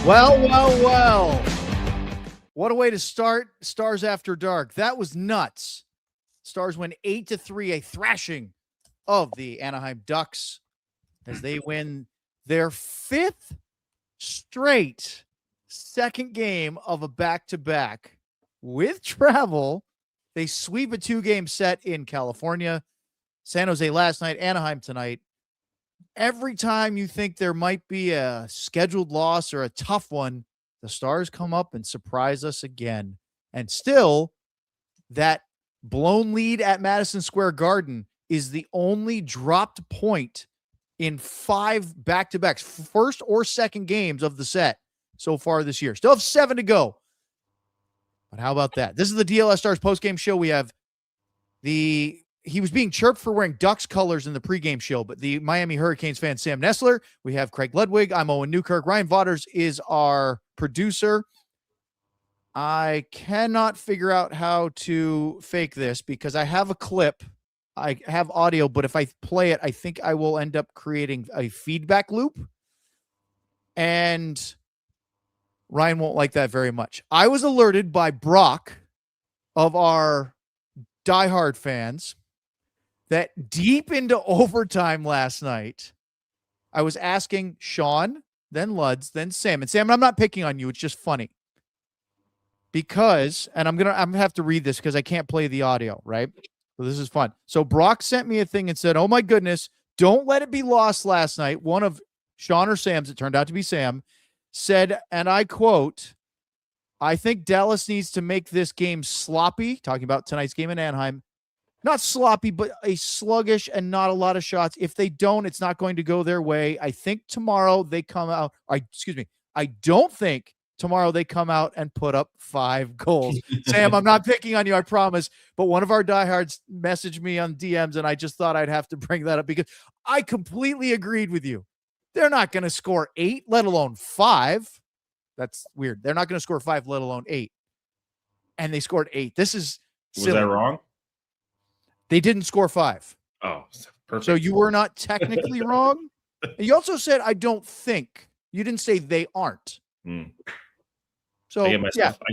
Well. What a way to start Stars After Dark. That was nuts. Stars win 8-3, a thrashing of the Anaheim Ducks as they win their 5th straight second game of a back-to-back with travel. They sweep a 2-game set in California, San Jose last night, Anaheim tonight. Every time you think there might be a scheduled loss or a tough one, the Stars come up and surprise us again. And still, that blown lead at Madison Square Garden is the only dropped point in 5 back-to-backs, first or second games of the set so far this year. Still have 7 to go. But how about that? This is the DLS Stars postgame show. We have he was being chirped for wearing Ducks colors in the pregame show, but the Miami Hurricanes fan, Sam Nestler. We have Craig Ludwig. I'm Owen Newkirk. Ryan Vaughters is our producer. I cannot figure out how to fake this because I have a clip. I have audio, but if I play it, I think I will end up creating a feedback loop. And Ryan won't like that very much. I was alerted by Brock of our diehard fans that deep into overtime last night, I was asking Sean, then Luds, then Sam. And Sam, I'm not picking on you. It's just funny. Because, and I'm gonna have to read this because I can't play the audio, right? So this is fun. So Brock sent me a thing and said, oh my goodness, don't let it be lost last night. One of Sean or Sam's, it turned out to be Sam, said, and I quote, I think Dallas needs to make this game sloppy, talking about tonight's game in Anaheim. Not sloppy, but a sluggish and not a lot of shots. If they don't, it's not going to go their way. I think tomorrow they come out. I don't think tomorrow they come out and put up 5 goals. Sam, I'm not picking on you, I promise. But one of our diehards messaged me on DMs, and I just thought I'd have to bring that up because I completely agreed with you. They're not going to score 8, let alone 5. That's weird. They're not going to score 5, let alone 8. And they scored 8. This is silly. Was that wrong? They didn't score 5. Oh, perfect. So you were not technically wrong. You also said, I don't think. You didn't say they aren't. So I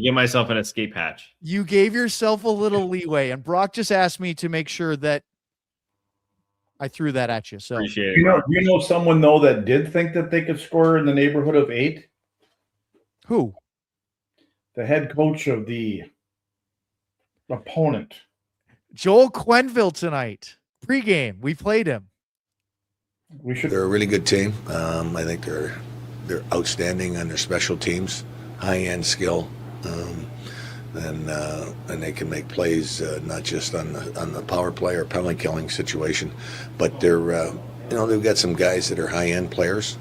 give myself an escape hatch. You gave yourself a little leeway, and Brock just asked me to make sure that I threw that at you. So appreciate it. You know someone though that did think that they could score in the neighborhood of 8? Who? The head coach of the opponent. Joel Quenneville tonight. Pre-game. We played him. They're a really good team. I think they're outstanding on their special teams, high-end skill, and they can make plays not just on the power play or penalty killing situation, but they're they've got some guys that are high-end players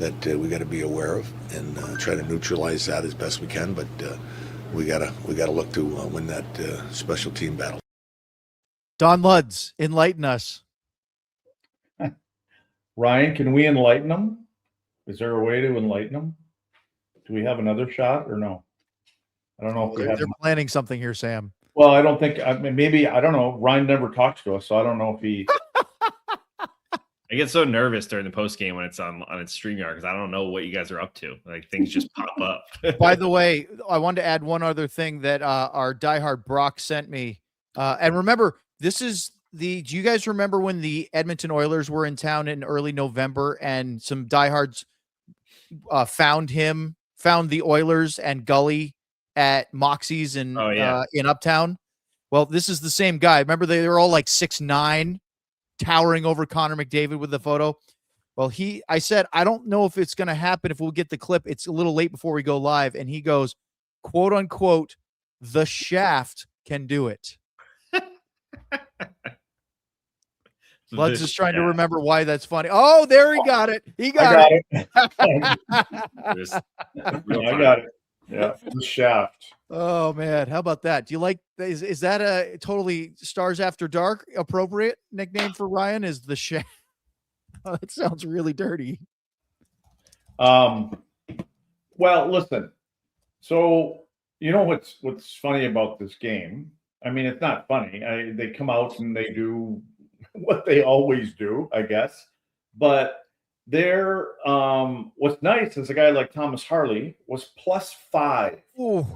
that we got to be aware of and try to neutralize that as best we can. But we gotta look to win that special team battle. Don Luds, enlighten us. Ryan, can we enlighten them? Is there a way to enlighten them? Do we have another shot or no? I don't know if They're planning something here, Sam. Well, I don't think. Maybe I don't know. Ryan never talks to us, so I don't know if he. I get so nervous during the post game when it's on its StreamYard because I don't know what you guys are up to. Like things just pop up. By the way, I wanted to add one other thing that our diehard Brock sent me. And remember, do you guys remember when the Edmonton Oilers were in town in early November and some diehards found the Oilers and Gully at Moxie's in Uptown? Well, this is the same guy. Remember they were all like 6'9", towering over Connor McDavid with the photo. Well, I said, I don't know if it's going to happen if we'll get the clip. It's a little late before we go live. And he goes, quote unquote, the Shaft can do it. Lud's just trying to remember why that's funny. Oh, there he got it. He got it. I got it. Yeah, the Shaft. Oh man, how about that? Do you like? Is that a totally Stars After Dark appropriate nickname for Ryan? Is the Shaft? Oh, that sounds really dirty. Well, listen. So you know what's funny about this game? I mean, it's not funny. They come out and they do what they always do, I guess. But There, what's nice is a guy like Thomas Harley was +5 Ooh.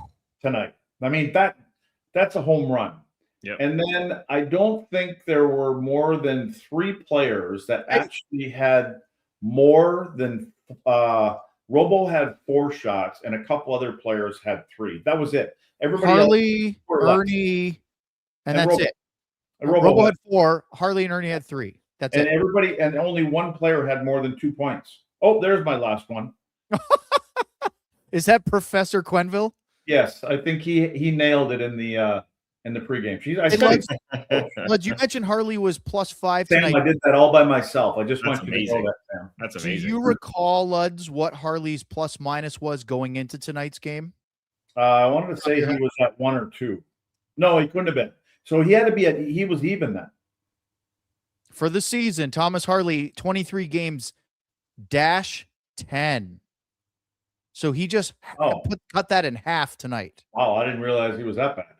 tonight. I mean, that's a home run. Yep. And then I don't think there were more than 3 players that actually had more than Robo had 4 shots and a couple other players had 3. That was it. Everybody Harley, else Erne, and that's Robo. it. And Robo had 4. Harley and Erne had 3. That's and it. everybody, and only 1 player had more than 2 points. Oh, there's my last one. Is that Professor Quenville? Yes, I think he nailed it in the pregame. Luds, you mentioned Harley was +5 Sam, tonight. I did that all by myself. I just That's want you to know that, Sam. That's Do amazing. you recall, Luds, what Harley's ± was going into tonight's game? I wanted to say he was at 1 or 2. No, he couldn't have been. So he had to be he was even then. For the season, Thomas Harley, 23 games, -10. So he just cut that in half tonight. Oh, I didn't realize he was that bad.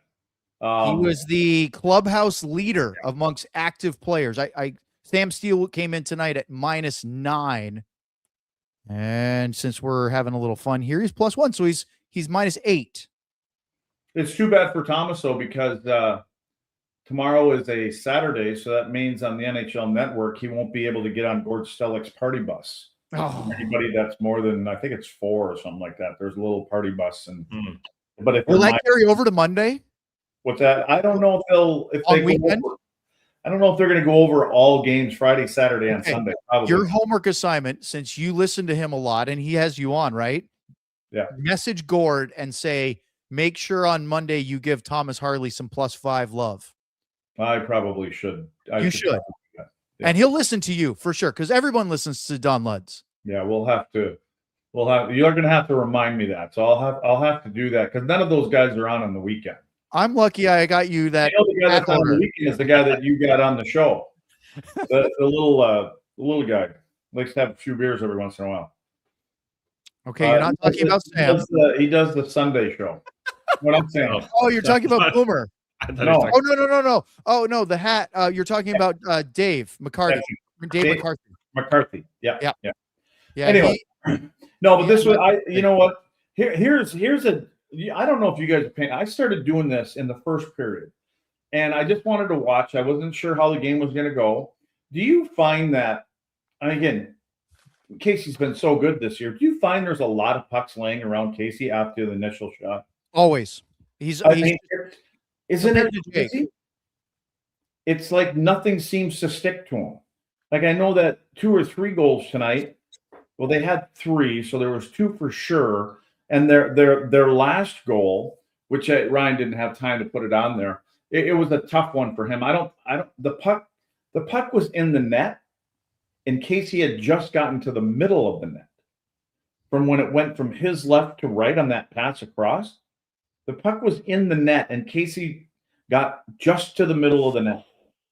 He was the clubhouse leader amongst active players. Sam Steele came in tonight at -9. And since we're having a little fun here, he's +1. So he's -8. It's too bad for Thomas, though, because tomorrow is a Saturday, so that means on the NHL Network, he won't be able to get on Gord Stellick's party bus. Oh. Anybody that's more than, I think it's 4 or something like that. There's a little party bus, but if will that carry over to Monday? What's that? I don't know if On they weekend? go over, I don't know if they're going to go over all games Friday, Saturday, and Sunday. Probably. Your homework assignment, since you listen to him a lot and he has you on, right? Yeah. Message Gord and say, make sure on Monday you give Thomas Harley some +5 love. I probably should. You should. Yeah. And he'll listen to you for sure, because everyone listens to Don Luds. Yeah, you're going to have to remind me that. So I'll have to do that, because none of those guys are on the weekend. I'm lucky I got you that. The guy that's on the weekend is the guy that you got on the show. The little guy likes to have a few beers every once in a while. Okay, you're not talking about Sam. He does the Sunday show. What I'm saying. Oh, you're talking about Boomer. No. Oh, no. Oh, no, the hat. You're talking about Dave McCarthy. Dave McCarthy. Yeah. Anyway. No, but this was, you know what? Here's I don't know if you guys are paying. I started doing this in the first period, and I just wanted to watch. I wasn't sure how the game was going to go. Do you find that, and again, Casey's been so good this year, do you find there's a lot of pucks laying around Casey after the initial shot? Always. Isn't it crazy? It's like nothing seems to stick to him. Like, I know that 2 or 3 goals tonight. Well, they had 3, so there was 2 for sure. And their last goal, which Ryan didn't have time to put it on there, it was a tough one for him. The puck was in the net, and Casey had just gotten to the middle of the net. From when it went from his left to right on that pass across, the puck was in the net, and Casey got just to the middle of the net,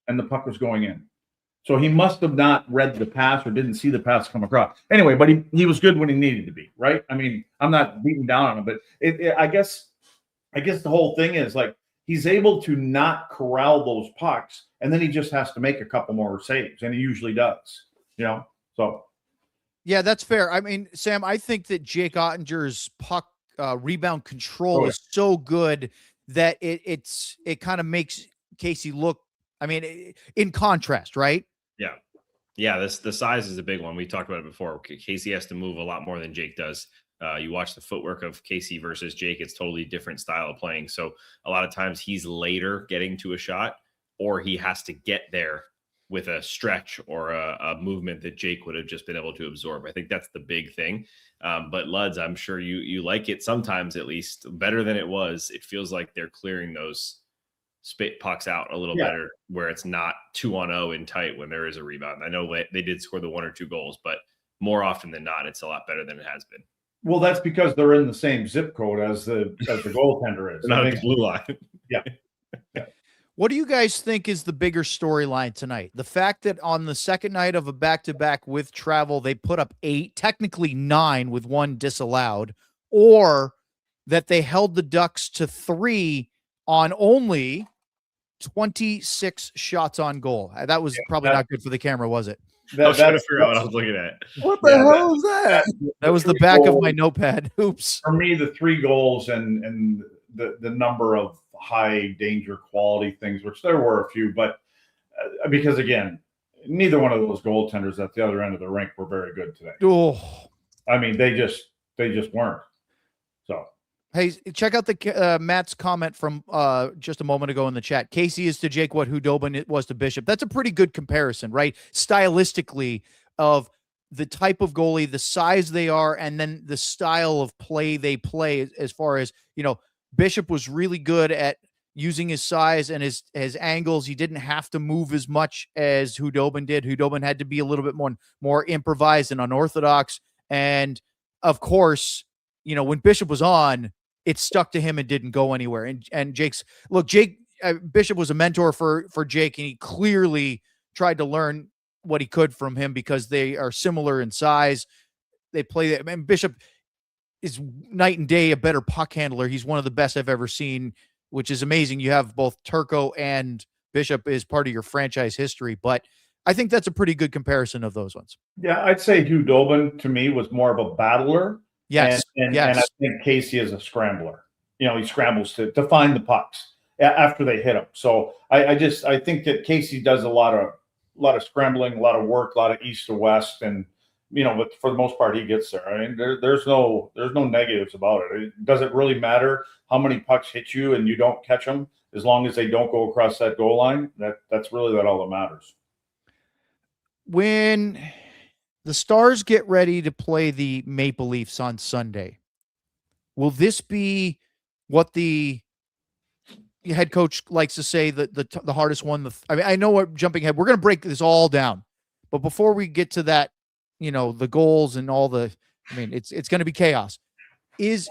and the puck was going in. So he must have not read the pass or didn't see the pass come across. Anyway, but he was good when he needed to be, right? I mean, I'm not beating down on him, but I guess the whole thing is, like, he's able to not corral those pucks, and then he just has to make a couple more saves, and he usually does, so. Yeah, that's fair. I mean, Sam, I think that Jake Ottinger's puck rebound control is so good that it kind of makes Casey look, I mean, in contrast, right? Yeah. The size is a big one. We talked about it before. Casey has to move a lot more than Jake does. You watch the footwork of Casey versus Jake, it's totally different style of playing. So a lot of times he's later getting to a shot, or he has to get there with a stretch or a movement that Jake would have just been able to absorb. I think that's the big thing. But Luds, I'm sure you like it sometimes, at least better than it was. It feels like they're clearing those spit pucks out a little better, where it's not 2-on-0 in tight when there is a rebound. I know they did score the 1 or 2 goals, but more often than not, it's a lot better than it has been. Well, that's because they're in the same zip code as the goaltender is. Not the blue line. Yeah. What do you guys think is the bigger storyline tonight? The fact that on the second night of a back-to-back with travel, they put up 8, technically 9 with 1 disallowed, or that they held the Ducks to 3 on only 26 shots on goal. That was probably not good for the camera, was it? I was trying to figure out what I was looking at. What the hell is that? That was the back of my notepad. Oops. For me, the 3 goals and the number of high danger quality things, which there were a few, but because again, neither one of those goaltenders at the other end of the rink were very good today. Oh, I mean, they just weren't. So, hey, check out the Matt's comment from just a moment ago in the chat. Casey is to Jake what Hudobin was to Bishop. That's a pretty good comparison, right? Stylistically, of the type of goalie, the size they are, and then the style of play they play. As far as, you know, Bishop was really good at using his size and his angles. He didn't have to move as much as Hudobin did. Hudobin had to be a little bit more improvised and unorthodox. And of course, you know, when Bishop was on, it stuck to him and didn't go anywhere. And Jake Bishop was a mentor for Jake, and he clearly tried to learn what he could from him because they are similar in size. They play, and Bishop is night and day a better puck handler. He's one of the best I've ever seen, which is amazing. You have both Turco and Bishop as part of your franchise history, but I think that's a pretty good comparison of those ones. yeah, I'd say Hudobin to me was more of a battler. Yes. And I think Casey is a scrambler. You know, he scrambles to find the pucks after they hit him. So I think that Casey does a lot of scrambling, a lot of work, a lot of east to west, and you know, but for the most part, he gets there. I mean, there's no negatives about it. Does it really matter how many pucks hit you and you don't catch them, as long as they don't go across that goal line? That's really all that matters. When the Stars get ready to play the Maple Leafs on Sunday, will this be what the head coach likes to say, the hardest one? I mean, I know we're jumping ahead. We're going to break this all down, but before we get to that, you know, the goals and all the, I mean, it's going to be chaos. Is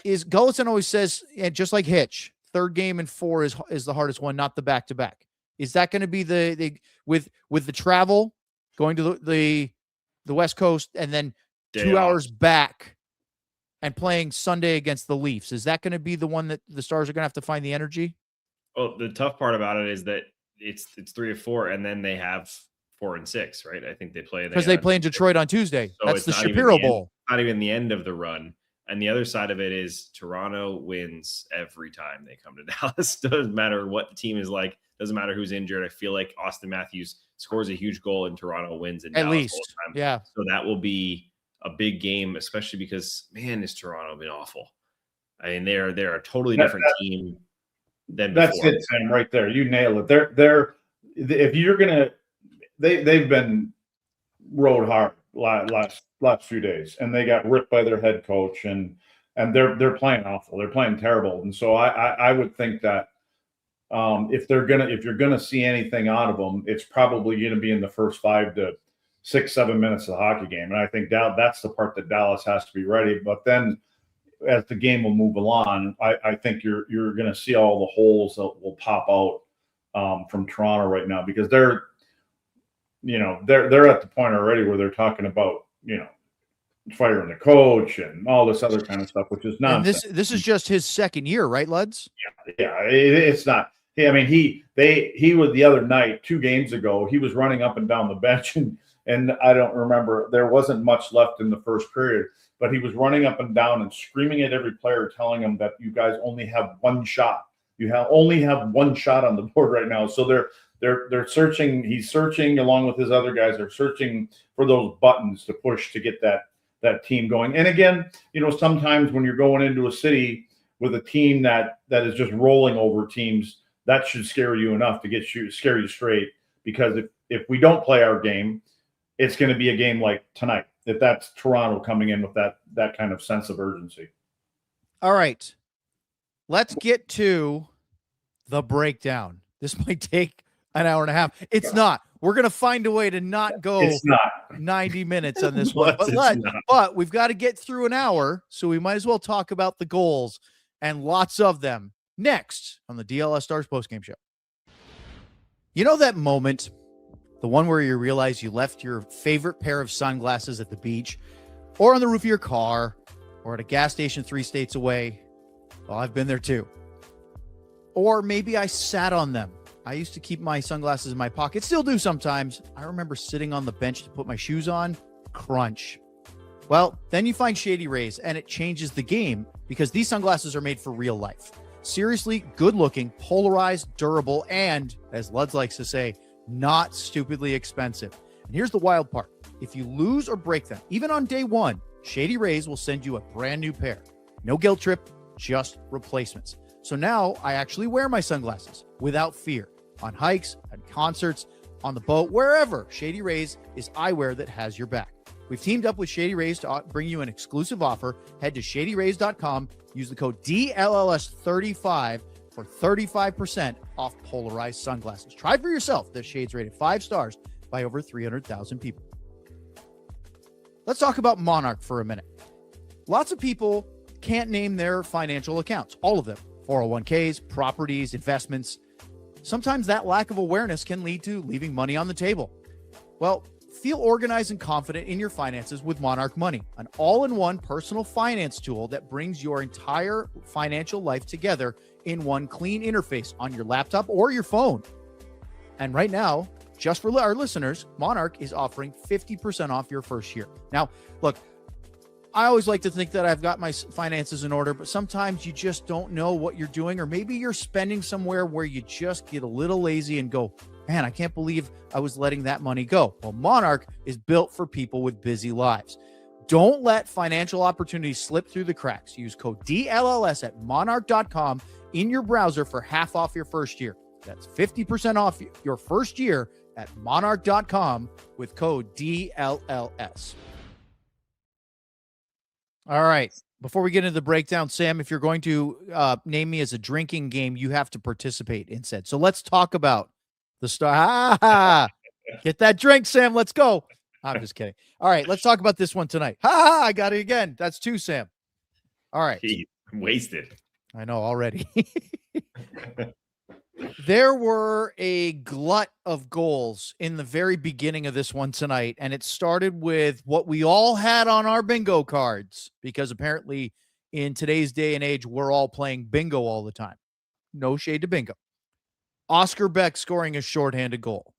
Gulletson always says, and just like Hitch, 3rd game and 4 is the hardest one, not the back-to-back. Is that going to be the with the travel going to the West Coast and then 2 hours back and playing Sunday against the Leafs? Is that going to be the one that the Stars are going to have to find the energy? Well, the tough part about it is that it's 3 or 4, and then they have 4 and 6, right? I think they play because they play in Detroit on Tuesday. So that's the Shapiro Bowl. Not even the end of the run. And the other side of it is Toronto wins every time they come to Dallas. Doesn't matter what the team is like. Doesn't matter who's injured. I feel like Austin Matthews scores a huge goal and Toronto wins in Dallas least. all the time. Yeah. So that will be a big game, especially because, man, has Toronto been awful. I mean, they're a totally different team than before. That's it, Sam, right there. You nail it. They're if you're gonna, they've been rode hard last few days, and they got ripped by their head coach, and they're playing awful. They're playing terrible, and so I would think that if you're gonna see anything out of them, it's probably going to be in the first 5 to 6, 7 minutes of the hockey game, and I think that's the part that Dallas has to be ready. But then, as the game will move along, I think you're going to see all the holes that will pop out from Toronto right now, because they're at the point already where they're talking about, you know, firing the coach and all this other kind of stuff, which is nonsense. And this is just his 2nd year, right, Luds? Yeah, it's not. I mean, he was the other night, 2 games ago, he was running up and down the bench, and I don't remember, there wasn't much left in the first period, but he was running up and down and screaming at every player, telling them that you guys only have one shot. You only have one shot on the board right now. So they're searching. He's searching along with his other guys. They're searching for those buttons to push to get that team going. And again, you know, sometimes when you're going into a city with a team that is just rolling over teams, that should scare you enough to scare you straight. Because if we don't play our game, it's going to be a game like tonight. If that's Toronto coming in with that kind of sense of urgency. All right, let's get to the breakdown. This might take an hour and a half. It's not. We're going to find a way to not go 90 minutes on this one. But we've got to get through an hour, so we might as well talk about the goals, and lots of them, next on the DLS Stars postgame show. You know that moment, the one where you realize you left your favorite pair of sunglasses at the beach or on the roof of your car or at a gas station 3 states away? Well, I've been there too. Or maybe I sat on them I used to keep my sunglasses in my pocket. Still do sometimes. I remember sitting on the bench to put my shoes on. Crunch. Well, then you find Shady Rays, and it changes the game because these sunglasses are made for real life. Seriously good looking, polarized, durable, and, as Luds likes to say, not stupidly expensive. And here's the wild part. If you lose or break them, even on day one, Shady Rays will send you a brand new pair. No guilt trip, just replacements. So now I actually wear my sunglasses without fear. On hikes, at concerts, on the boat, wherever. Shady Rays is eyewear that has your back. We've teamed up with Shady Rays to bring you an exclusive offer. Head to shadyrays.com. Use the code DLLS35 for 35% off polarized sunglasses. Try for yourself. This shade's rated 5 stars by over 300,000 people. Let's talk about Monarch for a minute. Lots of people can't name their financial accounts, all of them. 401ks, properties, investments. Sometimes that lack of awareness can lead to leaving money on the table. Well, feel organized and confident in your finances with Monarch Money, an all-in-one personal finance tool that brings your entire financial life together in one clean interface on your laptop or your phone. And right now, just for our listeners, Monarch is offering 50% off your first year. Now, look, I always like to think that I've got my finances in order, but sometimes you just don't know what you're doing, or maybe you're spending somewhere where you just get a little lazy and go, man, I can't believe I was letting that money go. Well, Monarch is built for people with busy lives. Don't let financial opportunities slip through the cracks. Use code DLLS at monarch.com in your browser for half off your first year. That's 50% off your first year at monarch.com with code DLLS. All right. Before we get into the breakdown, Sam, if you're going to name me as a drinking game, you have to participate in said. So let's talk about the star. Get that drink, Sam. Let's go. I'm just kidding. All right. Let's talk about this one tonight. I got it again. That's 2, Sam. All right. Gee, I'm wasted. I know already. There were a glut of goals in the very beginning of this one tonight, and it started with what we all had on our bingo cards, because apparently in today's day and age, we're all playing bingo all the time. No shade to bingo. Oscar Beck scoring a shorthanded goal.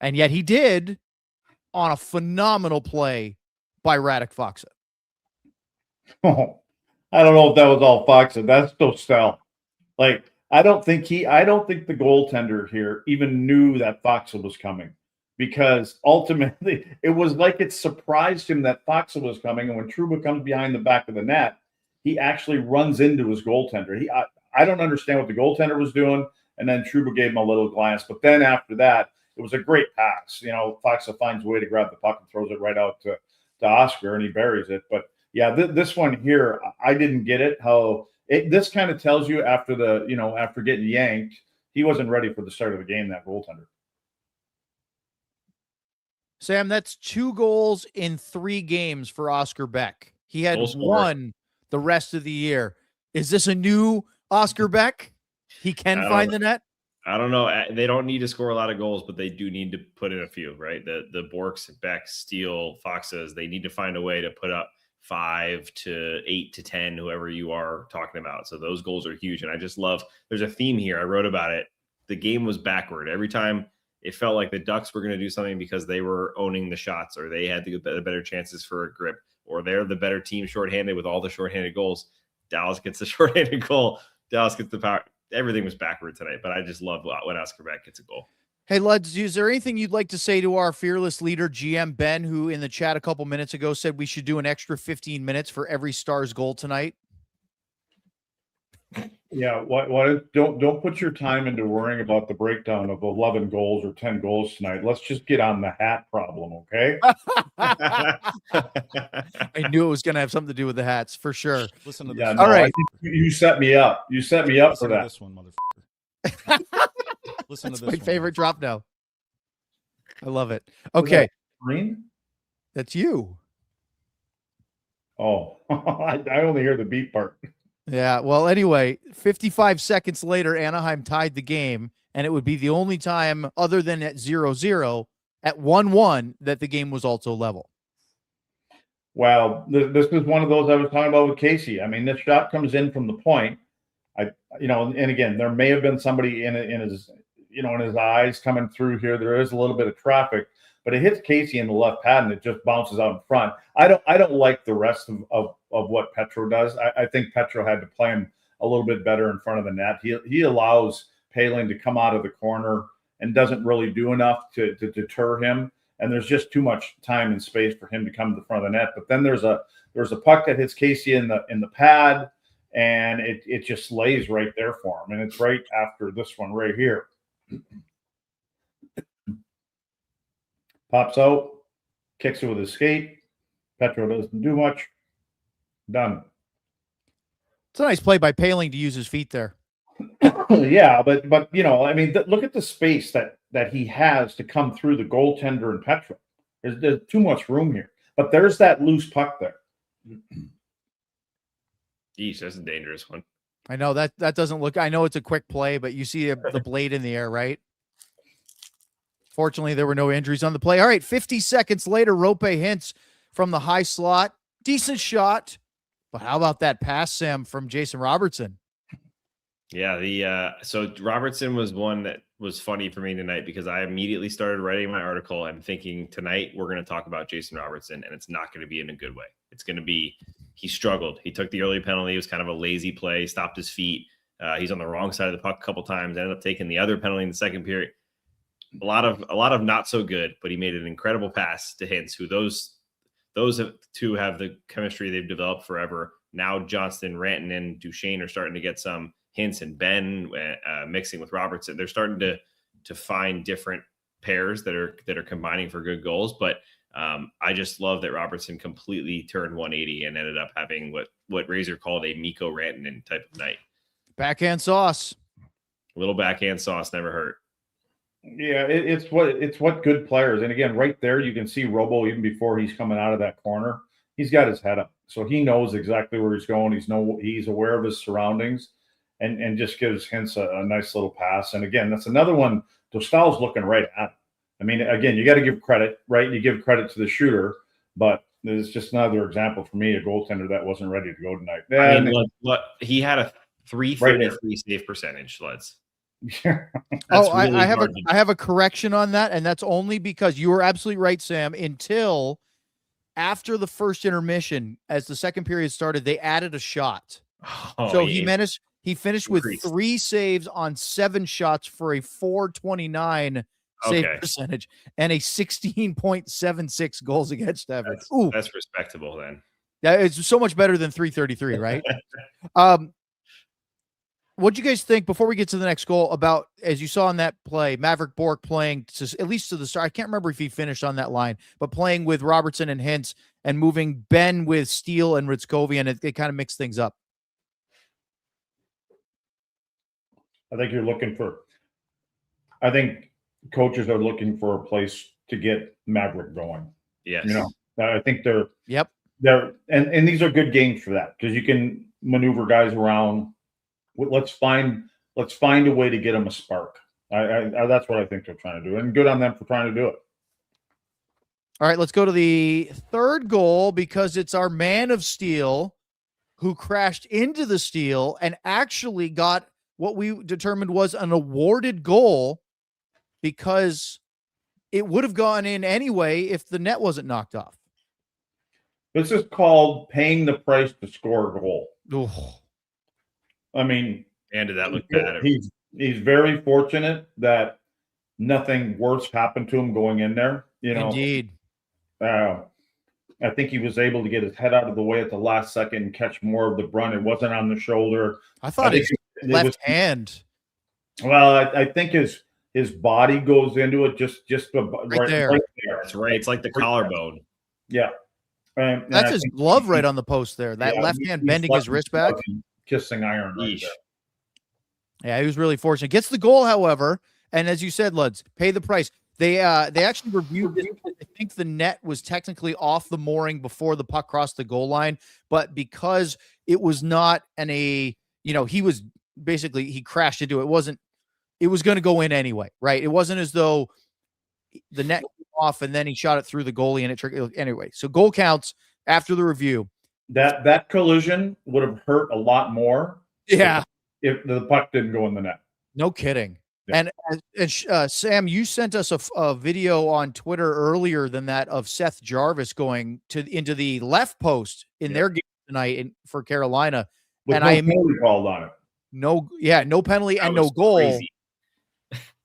And yet he did on a phenomenal play by Radek Faksa. Oh, I don't know if that was all Faksa. That's still Stell. Like, I don't think the goaltender here even knew that Faksa was coming, because ultimately it was like it surprised him that Faksa was coming. And when Trouba comes behind the back of the net, he actually runs into his goaltender. I don't understand what the goaltender was doing. And then Trouba gave him a little glance. But then after that, it was a great pass. You know, Faksa finds a way to grab the puck and throws it right out to Oscar, and he buries it. But yeah, this one here, I didn't get it. This kind of tells you after getting yanked, he wasn't ready for the start of the game, that goaltender. Sam, that's 2 goals in 3 games for Oscar Beck. He had one the rest of the year. Is this a new Oscar Beck? He can find the net? I don't know. They don't need to score a lot of goals, but they do need to put in a few, right? The Borks, Beck, Steele, Foxes, they need to find a way to put up 5 to 8 to 10, whoever you are talking about. So those goals are huge. And I just love, there's a theme here. I wrote about it. The game was backward. Every time it felt like the Ducks were going to do something because they were owning the shots, or they had the better chances for a grip, or they're the better team shorthanded with all the shorthanded goals. Dallas gets the shorthanded goal. Dallas gets the power. Everything was backward tonight, but I just love when Oscar Beck gets a goal. Hey, Luds, is there anything you'd like to say to our fearless leader, GM Ben, who in the chat a couple minutes ago said we should do an extra 15 minutes for every Stars goal tonight? Yeah, don't put your time into worrying about the breakdown of 11 goals or 10 goals tonight. Let's just get on the hat problem, okay? I knew it was going to have something to do with the hats, for sure. Listen to this. Yeah, All right. You set me up. You set me up for that. This one, motherfucker. Listen That's to my this favorite drop now. I love it. Okay. Green? That's you. Oh, I only hear the beat part. Yeah. Well, anyway, 55 seconds later, Anaheim tied the game, and it would be the only time other than at 0-0 at 1-1 that the game was also level. Well, this is one of those I was talking about with Casey. I mean, this shot comes in from the point. And again, there may have been somebody in his in his eyes coming through here. There is a little bit of traffic, but it hits Casey in the left pad and it just bounces out in front. I don't like the rest of what Petro does. I think Petro had to play him a little bit better in front of the net. He allows Poehling to come out of the corner and doesn't really do enough to deter him. And there's just too much time and space for him to come to the front of the net. But then there's a puck that hits Casey in the pad, and it just lays right there for him. And it's right after this one right here. Pops out, kicks it with his skate. Petro doesn't do much. Done. It's a nice play by Poehling to use his feet there. Yeah, but I mean, look at the space that he has to come through the goaltender and Petro. There's too much room here. But there's that loose puck there. Geez, that's a dangerous one. I know that doesn't look. I know it's a quick play, but you see the blade in the air, right? Fortunately, there were no injuries on the play. All right, 50 seconds later, Rope hints from the high slot. Decent shot. But how about that pass, Sam, from Jason Robertson? Yeah, so Robertson was one that was funny for me tonight because I immediately started writing my article and thinking tonight we're going to talk about Jason Robertson, and it's not going to be in a good way. It's going to be he struggled. He took the early penalty. It was kind of a lazy play, stopped his feet. He's on the wrong side of the puck a couple times, ended up taking the other penalty in the second period. A lot of not so good, but he made an incredible pass to Hintz, who those two have the chemistry they've developed forever. Now Johnston, Rantanen, Duchesne are starting to get some. Hintz and Ben mixing with Robertson. They're starting to find different pairs that are combining for good goals. But I just love that Robertson completely turned 180 and ended up having what Razor called a Mikko Rantanen type of night. Backhand sauce. A little backhand sauce never hurt. Yeah, it's what good players. And again, right there, you can see Robo even before he's coming out of that corner. He's got his head up, so he knows exactly where he's going. He's aware of his surroundings. And just gives Hintz a nice little pass. And again, that's another one. Dostal's looking right at him. I mean, again, you got to give credit, right? You give credit to the shooter, but it's just another example for me, a goaltender that wasn't ready to go tonight. I mean, look, he had a 333 save percentage, Lutz. I have a correction on that, and that's only because you were absolutely right, Sam. Until after the first intermission, as the second period started, they added a shot. So he finished with 3 saves on 7 shots for a .429 save percentage and a 16.76 goals against average. That's respectable then. Yeah, it's so much better than 333, right? What'd you guys think before we get to the next goal about, as you saw in that play, Maverick Bourque playing at least to the start? I can't remember if he finished on that line, but playing with Robertson and Hintz and moving Ben with Steele and Ritskovian, it kind of mixed things up. I think coaches are looking for a place to get Maverick going. Yes. I think they're and these are good games for that because you can maneuver guys around. Let's find a way to get them a spark. That's what I think they're trying to do, and good on them for trying to do it. All right, let's go to the third goal because it's our man of steel who crashed into the steel and actually got what we determined was an awarded goal because it would have gone in anyway if the net wasn't knocked off. This is called paying the price to score a goal. Oh. I mean, and did that look bad? He's very fortunate that nothing worse happened to him going in there. Indeed. I think he was able to get his head out of the way at the last second and catch more of the brunt. It wasn't on the shoulder. I thought his left hand. Well, I think his body goes into it just right there. That's right. It's like the collarbone. Yeah. That's his glove right on the post there. That left hand bending his wrist back. Kissing iron right there. Yeah, he was really fortunate. Gets the goal, however, and as you said, Luds, pay the price. They actually reviewed this. I think the net was technically off the mooring before the puck crossed the goal line, but because it was not he was basically, he crashed into it. It was going to go in anyway, right? It wasn't as though the net came off and then he shot it through the goalie and it triggered anyway. So goal counts after the review. That collision would have hurt a lot more. Yeah. If the puck didn't go in the net. No kidding. And Sam, you sent us a video on Twitter earlier than that of Seth Jarvis going into the left post in their game tonight for Carolina. With and no I penalty called on it. no penalty That and no was goal. crazy.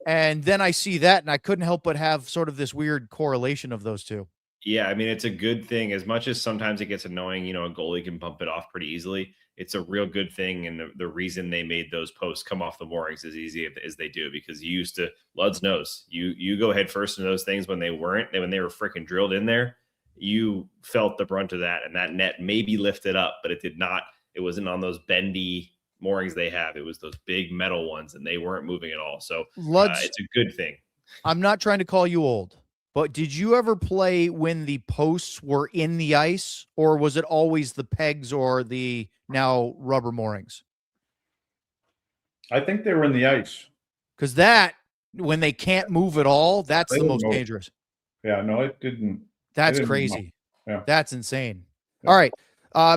And then I see that, and I couldn't help but have sort of this weird correlation of those two. Yeah, I mean, it's a good thing. As much as sometimes it gets annoying, a goalie can bump it off pretty easily. It's a real good thing, and the reason they made those posts come off the moorings as easy as they do, because you used to, Luds knows, you go head first into those things when they were freaking drilled in there. You felt the brunt of that, and that net maybe lifted up, but it wasn't on those bendy moorings they have. It was those big metal ones, and they weren't moving at all. So it's a good thing. I'm not trying to call you old, but did you ever play when the posts were in the ice, or was it always the pegs or the now rubber moorings? I think they were in the ice. Because that, when they can't move at all, that's They the most didn't move. dangerous. Yeah, no, it didn't. That's didn't crazy. Yeah. That's insane. Yeah. All right.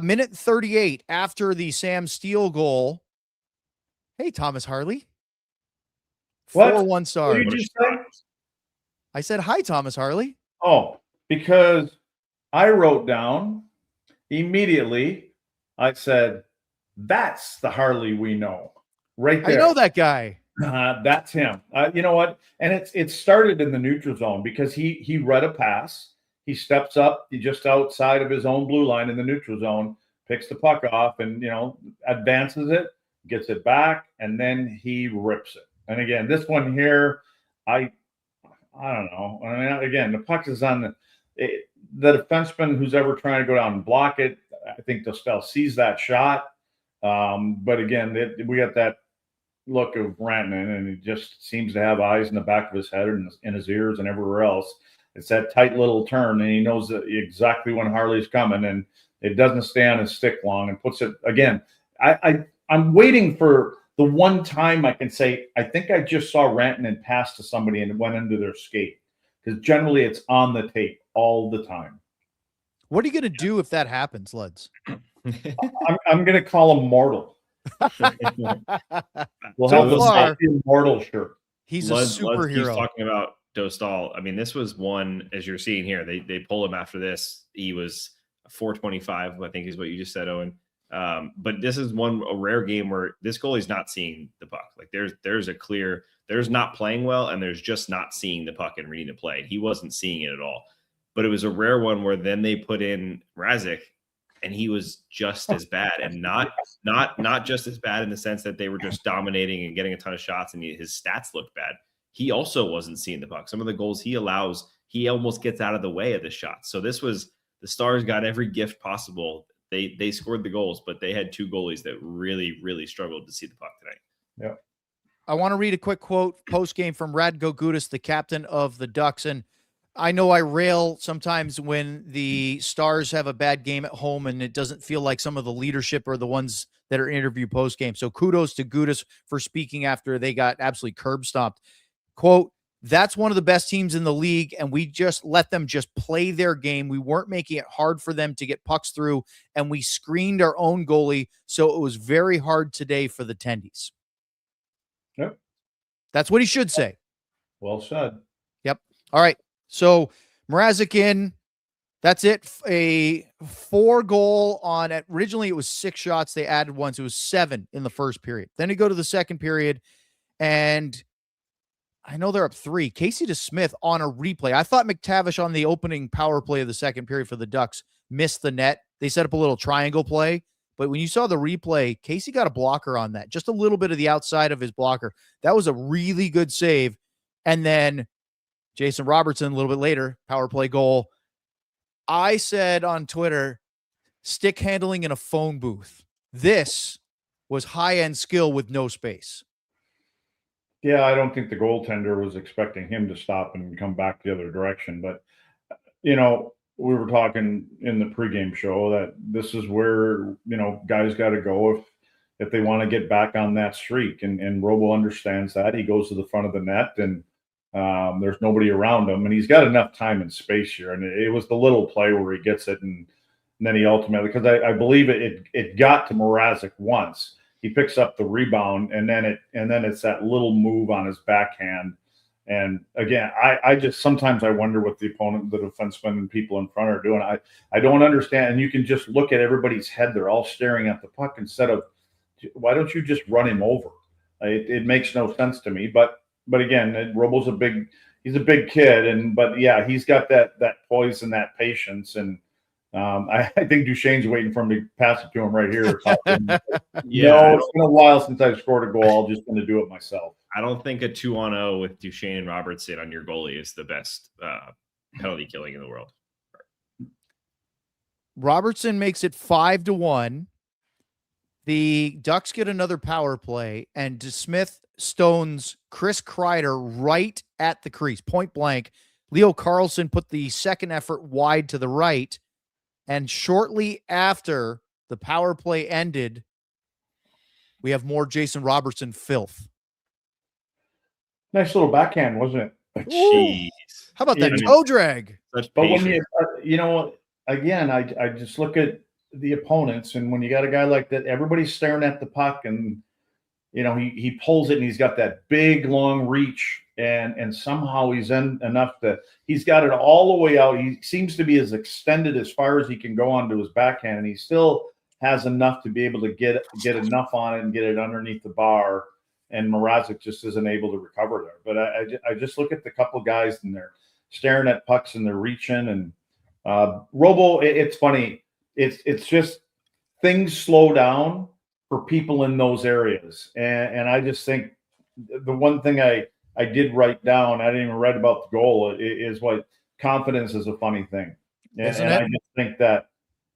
Minute 38 after the Sam Steele goal. Hey, Thomas Harley. What? 4-1 star. What did you say? I said, hi, Thomas Harley. Oh, because I wrote down immediately, I said, that's the Harley we know. Right there. I know that guy. That's him. You know what? And it started in the neutral zone because he read a pass. He steps up just outside of his own blue line in the neutral zone, picks the puck off, and advances it, gets it back, and then he rips it. And again, this one here, I don't know. I mean, again, the puck is on the defenseman who's ever trying to go down and block it. I think DeSmith sees that shot. But again, we got that look of Erne, and he just seems to have eyes in the back of his head and in his ears and everywhere else. It's that tight little turn, and he knows exactly when Harley's coming, and it doesn't stay on his stick long and puts it again. I'm waiting for the one time I can say, I think I just saw Rantanen pass to somebody and it went into their skate, because generally it's on the tape all the time. What are you going to do if that happens, Luds? I'm going to call him Mortal. We'll So have the far, Mortal shirt. He's Luds a superhero. keeps talking about Dostal. I mean, this was one, as you're seeing here, they pull him after this. He was 425, I think is what you just said, Owen. But this is a rare game where this goalie's not seeing the puck. Like there's not playing well, and there's just not seeing the puck and reading the play. He wasn't seeing it at all. But it was a rare one where then they put in Mrazek, and he was just as bad, and not just as bad in the sense that they were just dominating and getting a ton of shots and his stats looked bad. He also wasn't seeing the puck. Some of the goals he allows, he almost gets out of the way of the shots. So this was, the Stars got every gift possible. They scored the goals, but they had two goalies that really, really struggled to see the puck tonight. Yeah. I want to read a quick quote post-game from Radko Gudas, the captain of the Ducks. And I know I rail sometimes when the Stars have a bad game at home and it doesn't feel like some of the leadership are the ones that are interviewed post-game. So kudos to Gudas for speaking after they got absolutely curb stomped. Quote, "That's one of the best teams in the league, and we just let them just play their game. We weren't making it hard for them to get pucks through, and we screened our own goalie, so it was very hard today for the Tendies." Yep. That's what he should say. Well said. Yep. All right. So Mrazek in. That's it. A 4-goal on it. Originally, it was 6 shots. They added one, so it was 7 in the first period. Then you go to the second period, and I know they're up 3. Casey DeSmith on a replay. I thought McTavish on the opening power play of the second period for the Ducks missed the net. They set up a little triangle play, but when you saw the replay, Casey got a blocker on that, just a little bit of the outside of his blocker. That was a really good save. And then Jason Robertson a little bit later, power play goal. I said on Twitter, stick handling in a phone booth. This was high-end skill with no space. Yeah, I don't think the goaltender was expecting him to stop and come back the other direction. But, we were talking in the pregame show that this is where, guys got to go if they want to get back on that streak. And Robo understands that. He goes to the front of the net, and there's nobody around him. And he's got enough time and space here. And it was the little play where he gets it, and then he ultimately – because I believe it got to Mrazek once. he picks up the rebound, and then it's that little move on his backhand. And again, I just sometimes I wonder what the opponent, the defensemen and people in front are doing. I don't understand. And you can just look at everybody's head; they're all staring at the puck instead of, why don't you just run him over? It makes no sense to me. But again, Robo's he's a big kid, but yeah, he's got that poise and that patience. And I think Duchesne's waiting for him to pass it to him right here. Yeah, it's been a while since I've scored a goal. I'm just going to do it myself. I don't think a 2-on-0 with Duchesne and Robertson on your goalie is the best penalty killing in the world. Robertson makes it 5-1. The Ducks get another power play, and DeSmith stones Chris Kreider right at the crease, point blank. Leo Carlson put the second effort wide to the right, and shortly after the power play ended, we have more Jason Robertson filth. Nice little backhand, wasn't it? Jeez. How about that toe drag? But when again, I just look at the opponents, and when you got a guy like that, everybody's staring at the puck, and he pulls it, and he's got that big long reach, and somehow he's in enough he's got it all the way out. He seems to be as extended as far as he can go onto his backhand, and he still has enough to be able to get enough on it and get it underneath the bar. And Mrazek just isn't able to recover there. But I just look at the couple guys, and they're staring at pucks, and they're reaching. And Robo, it's funny. It's just things slow down for people in those areas. And I just think the one thing I did write down, I didn't even write about the goal, is what confidence is a funny thing. And I just think that,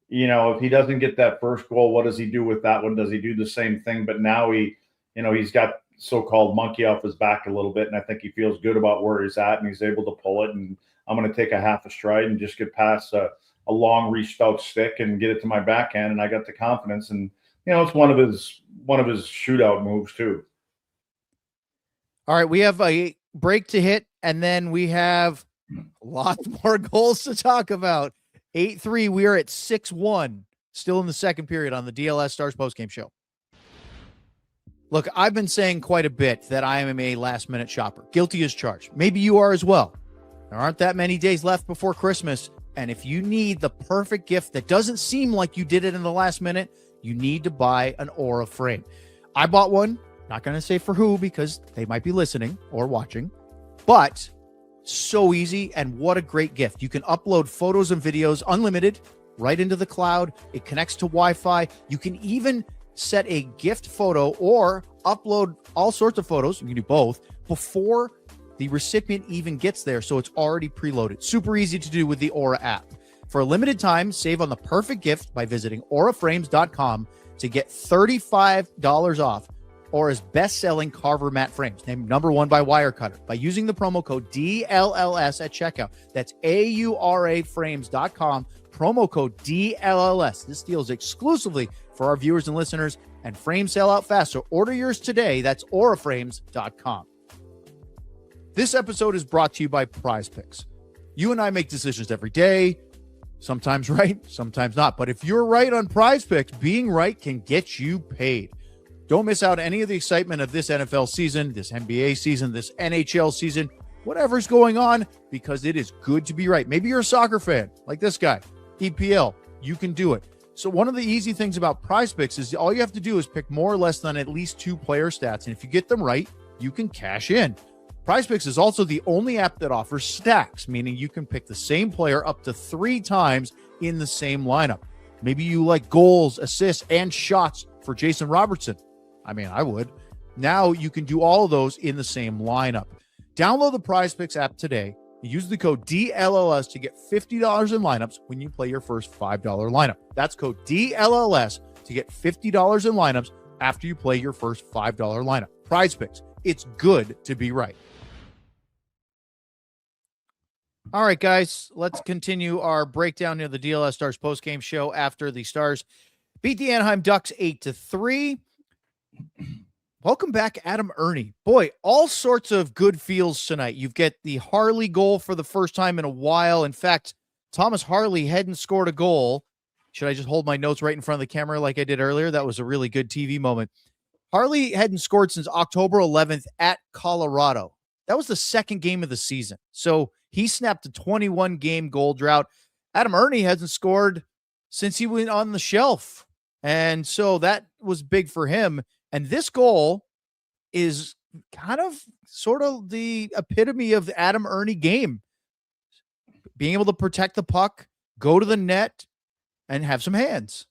if he doesn't get that first goal, what does he do with that one? Does he do the same thing? But now he's got so-called monkey off his back a little bit, and I think he feels good about where he's at, and he's able to pull it. And I'm going to take a half a stride and just get past a long reached out stick and get it to my backhand, and I got the confidence. And it's one of his shootout moves too. All right, we have a break to hit, and then we have lots more goals to talk about. 8-3, we are at 6-1, still in the second period on the DLS Stars postgame show. Look, I've been saying quite a bit that I am a last-minute shopper. Guilty as charged. Maybe you are as well. There aren't that many days left before Christmas, and if you need the perfect gift that doesn't seem like you did it in the last minute, you need to buy an Aura frame. I bought one. Not going to say for who, because they might be listening or watching, but so easy, and what a great gift. You can upload photos and videos unlimited right into the cloud. It connects to Wi-Fi. You can even set a gift photo or upload all sorts of photos. You can do both before the recipient even gets there, so it's already preloaded. Super easy to do with the Aura app. For a limited time, save on the perfect gift by visiting auraframes.com to get $35 off Aura's best-selling Carver matte frames, named #1 by Wirecutter, by using the promo code DLLS at checkout. That's auraframes.com, promo code DLLS. This deal is exclusively for our viewers and listeners, and frames sell out fast, so order yours today. That's auraframes.com. This episode is brought to you by Prize Picks. You and I make decisions every day, sometimes right, sometimes not. But if you're right on Prize Picks, being right can get you paid. Don't miss out any of the excitement of this NFL season, this NBA season, this NHL season, whatever's going on, because it is good to be right. Maybe you're a soccer fan like this guy, EPL. You can do it. So one of the easy things about Prize Picks is all you have to do is pick more or less than at least 2 player stats. And if you get them right, you can cash in. Prize Picks is also the only app that offers stacks, meaning you can pick the same player up to 3 times in the same lineup. Maybe you like goals, assists, and shots for Jason Robertson. I mean, I would. Now you can do all of those in the same lineup. Download the Prize Picks app today. Use the code DLLS to get $50 in lineups when you play your first $5 lineup. That's code DLLS to get $50 in lineups after you play your first $5 lineup. Prize Picks. It's good to be right. All right, guys, let's continue our breakdown of the DLS Stars postgame show after the Stars beat the Anaheim Ducks 8-3. Welcome back, Adam Erne. Boy, all sorts of good feels tonight. You get the Harley goal for the first time in a while. In fact, Thomas Harley hadn't scored a goal. Should I just hold my notes right in front of the camera like I did earlier? That was a really good TV moment. Harley hadn't scored since October 11th at Colorado. That was the second game of the season. So he snapped a 21-game goal drought. Adam Erne hasn't scored since he went on the shelf. And so that was big for him. And this goal is kind of sort of the epitome of the Adam Erne game. Being able to protect the puck, go to the net, and have some hands.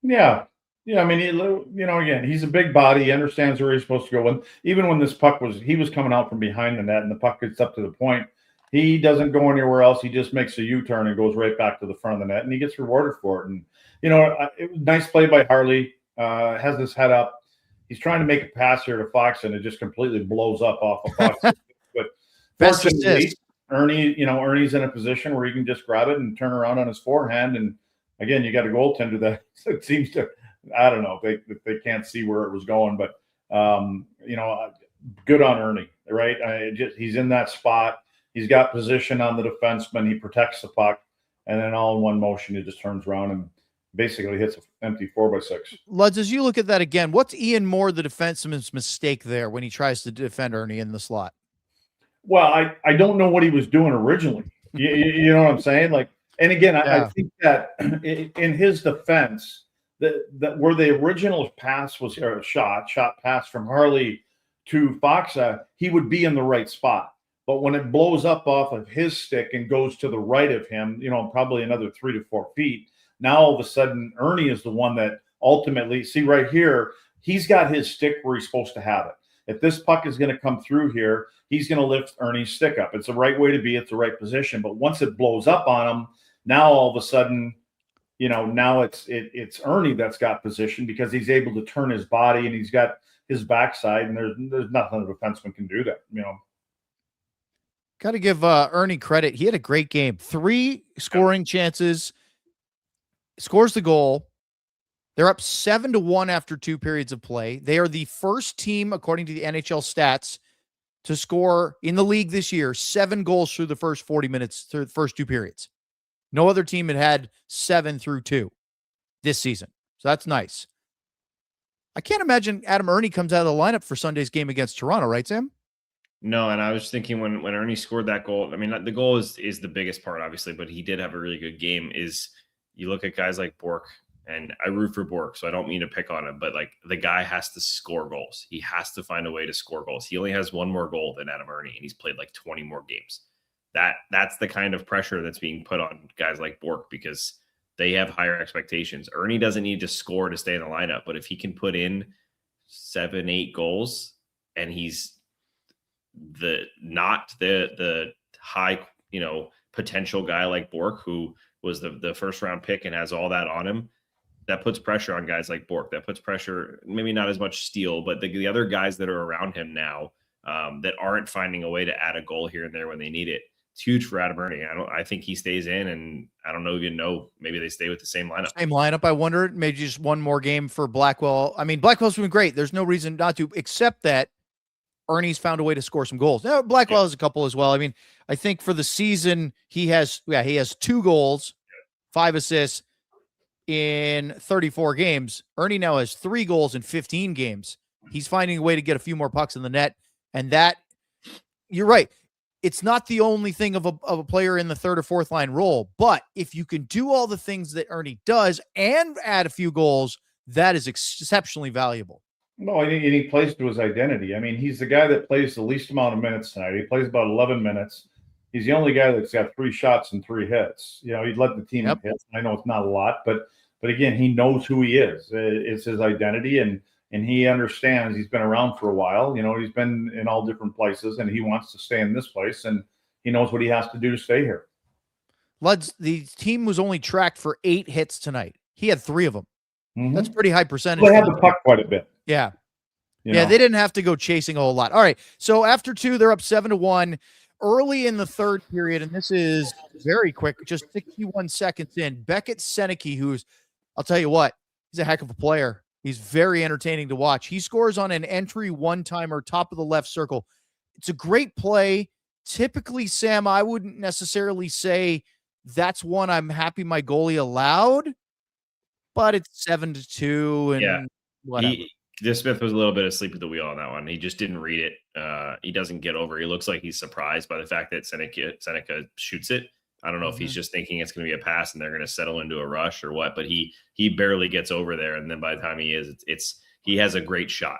Yeah. Yeah, I mean, again, he's a big body. He understands where he's supposed to go. Even when this puck he was coming out from behind the net and the puck gets up to the point, he doesn't go anywhere else. He just makes a U-turn and goes right back to the front of the net, and he gets rewarded for it. And, it was nice play by Harley. Has his head up. He's trying to make a pass here to Fox, and it just completely blows up off of Fox. But fortunately, Ernie's in a position where he can just grab it and turn around on his forehand. And, again, you got a goaltender that it seems to – I don't know if they can't see where it was going, but good on Erne, right? He's in that spot. He's got position on the defenseman. He protects the puck, and then all in one motion, he just turns around and basically hits an empty 4x6. Luds, as you look at that again, what's Ian Moore, the defenseman's mistake there when he tries to defend Erne in the slot? Well, I don't know what he was doing originally. You know what I'm saying? Like, and again, I think that in his defense. That where the original pass was, or shot pass from Harley to Foxa, he would be in the right spot. But when it blows up off of his stick and goes to the right of him, probably another 3 to 4 feet, now all of a sudden Erne is the one that ultimately, see right here, he's got his stick where he's supposed to have it. If this puck is going to come through here, he's going to lift Ernie's stick up. It's the right way to be. It's the right position. But once it blows up on him, now all of a sudden, now it's Erne that's got position because he's able to turn his body and he's got his backside, and there's nothing a defenseman can do that. Got to give Erne credit. He had a great game. 3 scoring chances, scores the goal. They're up 7-1 after 2 periods of play. They are the first team, according to the NHL stats, to score in the league this year 7 goals through the first 40 minutes, through the first 2 periods. No other team had 7 through 2 this season. So that's nice. I can't imagine Adam Erne comes out of the lineup for Sunday's game against Toronto, right, Sam? No, and I was thinking when Erne scored that goal, I mean, the goal is the biggest part, obviously, but he did have a really good game. Is you look at guys like Bork, and I root for Bork, so I don't mean to pick on him, but like the guy has to score goals. He has to find a way to score goals. He only has 1 more goal than Adam Erne, and he's played like 20 more games. That's the kind of pressure that's being put on guys like Bork because they have higher expectations. Erne doesn't need to score to stay in the lineup, but if he can put in 7, 8 goals and he's not the high, potential guy like Bork, who was the first round pick and has all that on him, that puts pressure on guys like Bork. That puts pressure, maybe not as much Steele, but the other guys that are around him now that aren't finding a way to add a goal here and there when they need it. It's huge for Adam Erne. I think he stays in, and I don't know, maybe they stay with the same lineup. Same lineup. I wonder, maybe just 1 more game for Blackwell. I mean, Blackwell's been great. There's no reason not to, except that Ernie's found a way to score some goals. Now, Blackwell has a couple as well. I mean, I think for the season, he has 2 goals, 5 assists in 34 games. Erne now has 3 goals in 15 games. He's finding a way to get a few more pucks in the net. And that, you're right. It's not the only thing of a player in the 3rd or 4th line role, but if you can do all the things that Erne does and add a few goals, that is exceptionally valuable. No, and he plays to his identity. I mean, he's the guy that plays the least amount of minutes tonight. He plays about 11 minutes. He's the only guy that's got 3 shots and 3 hits. He led the team in hits. I know it's not a lot, but again, he knows who he is. It's his identity, and he understands. He's been around for a while. He's been in all different places, and he wants to stay in this place, and he knows what he has to do to stay here. Luds, the team was only tracked for 8 hits tonight. He had 3 of them. Mm-hmm. That's pretty high percentage. They had the puck quite a bit. Yeah. They didn't have to go chasing a whole lot. All right. So after 2, they're up 7-1 early in the 3rd period. And this is very quick, just 61 seconds in. Beckett Seneke, who's, I'll tell you what, he's a heck of a player. He's very entertaining to watch. He scores on an entry 1-timer, top of the left circle. It's a great play. Typically, Sam, I wouldn't necessarily say that's one I'm happy my goalie allowed, but it's 7-2 and whatever. DeSmith was a little bit asleep at the wheel on that one. He just didn't read it. He doesn't get over. He looks like he's surprised by the fact that Seneca shoots it. I don't know if he's just thinking it's going to be a pass and they're going to settle into a rush or what, but he barely gets over there. And then by the time he is, he has a great shot.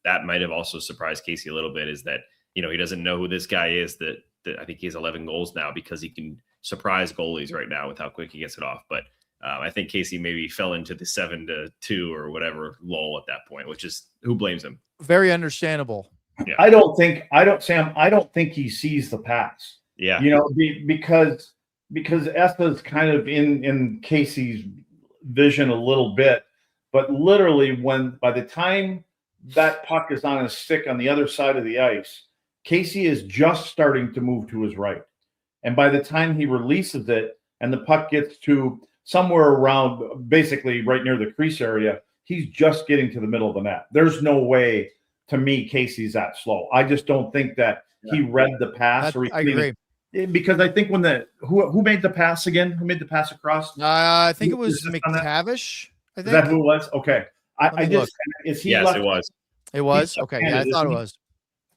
That might have also surprised Casey a little bit, is that, he doesn't know who this guy is, that I think he has 11 goals now because he can surprise goalies right now with how quick he gets it off. But I think Casey maybe fell into the 7-2 or whatever lull at that point, which is, who blames him? Very understandable. Yeah. I don't think he sees the pass. Yeah. Because Essa's kind of in Casey's vision a little bit, but literally by the time that puck is on his stick on the other side of the ice, Casey is just starting to move to his right. And by the time he releases it and the puck gets to somewhere around basically right near the crease area, he's just getting to the middle of the net. There's no way, to me, Casey's that slow. I just don't think that he read the pass. I agree. Because I think when who made the pass again? Who made the pass across? I think it was McTavish. I think. Is that who it was? Okay. Is he Yes, left? it was. It was? Okay. Yeah, I thought it was.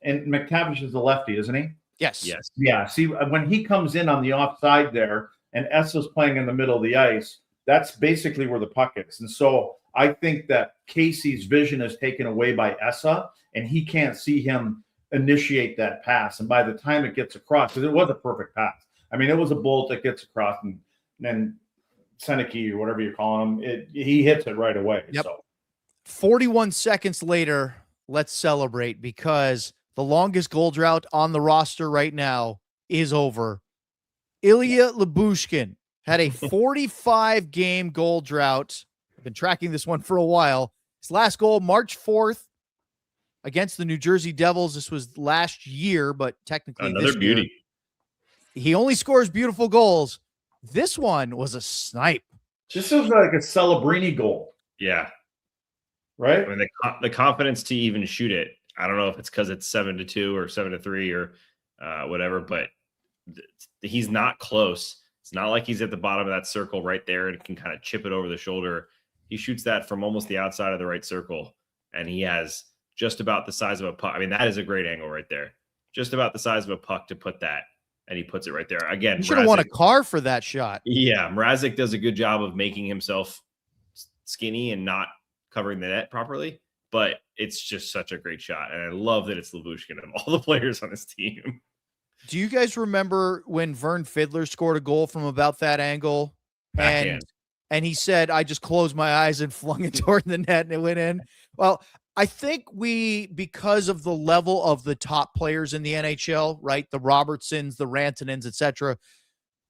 And McTavish is the lefty, isn't he? Yes. Yes. Yeah. See, when he comes in on the offside there and Essa's playing in the middle of the ice, that's basically where the puck is. And so I think that Casey's vision is taken away by Essa, and he can't see him initiate that pass. And by the time it gets across, because it was a perfect pass. I mean, it was a bullet that gets across, and then Seneca or whatever you're calling him, he hits it right away. Yep. So 41 seconds later, let's celebrate, because the longest goal drought on the roster right now is over. Ilya Lyubushkin had a 45-game goal drought. I've been tracking this one for a while. His last goal, March 4th, against the New Jersey Devils. This was last year, but technically Another beauty. He only scores beautiful goals. This one was a snipe. just feels like a Celebrini goal, Yeah. right? I mean, the confidence to even shoot it. I don't know if it's because it's 7-2 or 7-3 or whatever, but he's not close. It's not like he's at the bottom of that circle right there and can kind of chip it over the shoulder. He shoots that from almost the outside of the right circle, and he has just about the size of a puck. I mean, that is a great angle right there. Just about the size of a puck to put that, and he puts it right there. Again, You should have won a car for that shot. Yeah, Mrazek does a good job of making himself skinny and not covering the net properly, but it's just such a great shot, and I love that it's Lyubushkin of all the players on his team. Do you guys remember when Vern Fiddler scored a goal from about that angle? Backhand. And he said, I just closed my eyes and flung it toward the net and it went in. Well, I think because of the level of the top players in the NHL, right? The Robertsons, the Rantanens, etc.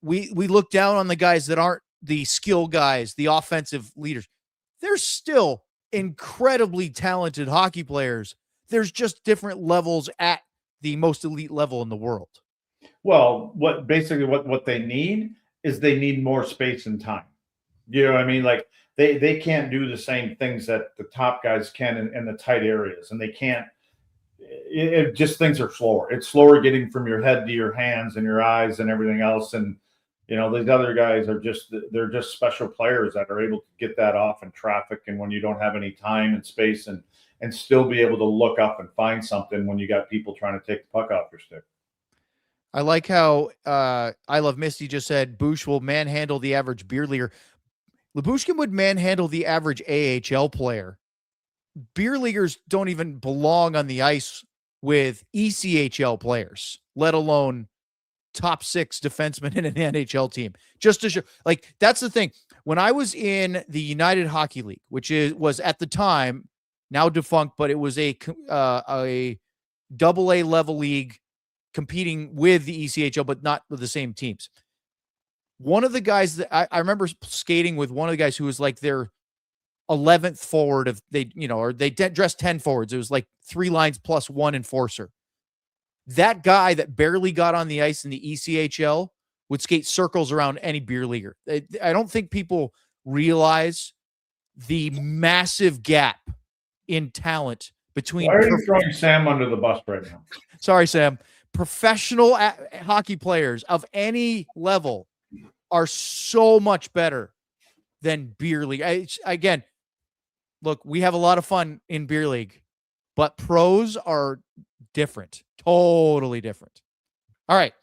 We look down on the guys that aren't the skill guys, the offensive leaders. They're still incredibly talented hockey players. There's just different levels at the most elite level in the world. Well, what they need is they need more space and time. You know what I mean? Like they can't do the same things that the top guys can in the tight areas, and they can't. It just, things are slower. It's slower getting from your head to your hands and your eyes and everything else. And these other guys they're just special players that are able to get that off in traffic, and when you don't have any time and space, and still be able to look up and find something when you got people trying to take the puck off your stick. I like how I Love Misty just said Bush will manhandle the average beer leaguer. Lyubushkin would manhandle the average AHL player. Beer leaguers don't even belong on the ice with ECHL players, let alone top 6 defensemen in an NHL team. Just to show, like, that's the thing. When I was in the United Hockey League, which was at the time now defunct, but it was a AA level league competing with the ECHL, but not with the same teams. One of the guys that I remember skating with, one of the guys who was like their 11th forward of they dressed 10 forwards. It was like 3 lines plus 1 enforcer. That guy that barely got on the ice in the ECHL would skate circles around any beer leaguer. I don't think people realize the massive gap in talent between. Why are you throwing Sam under the bus right now? Sorry, Sam. Professional hockey players of any level are so much better than beer league. Again, look, we have a lot of fun in beer league, but pros are different, totally different. All right.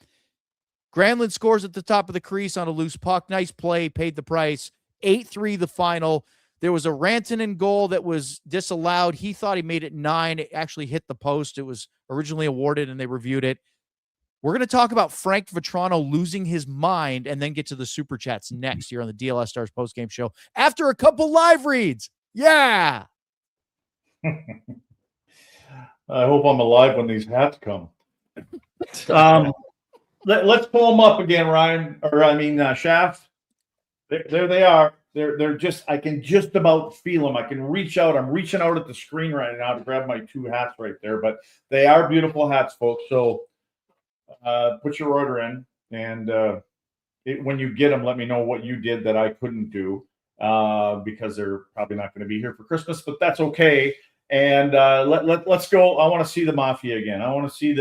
Granlund scores at the top of the crease on a loose puck. Nice play, paid the price. 8-3 the final. There was a Rantanen goal that was disallowed. He thought he made it 9. It actually hit the post. It was originally awarded, and they reviewed it. We're going to talk about Frank Vatrano losing his mind and then get to the Super Chats next here on the DLS Stars postgame show after a couple live reads. Yeah. I hope I'm alive when these hats come. Let's pull them up again, Ryan. Shaft. There they are. They're just. I can just about feel them. I can reach out. I'm reaching out at the screen right now to grab my 2 hats right there. But they are beautiful hats, folks. So put your order in, and when you get them, let me know what you did that I couldn't do because they're probably not going to be here for Christmas. But that's okay. And let's go. I want to see the Mafia again. I want to see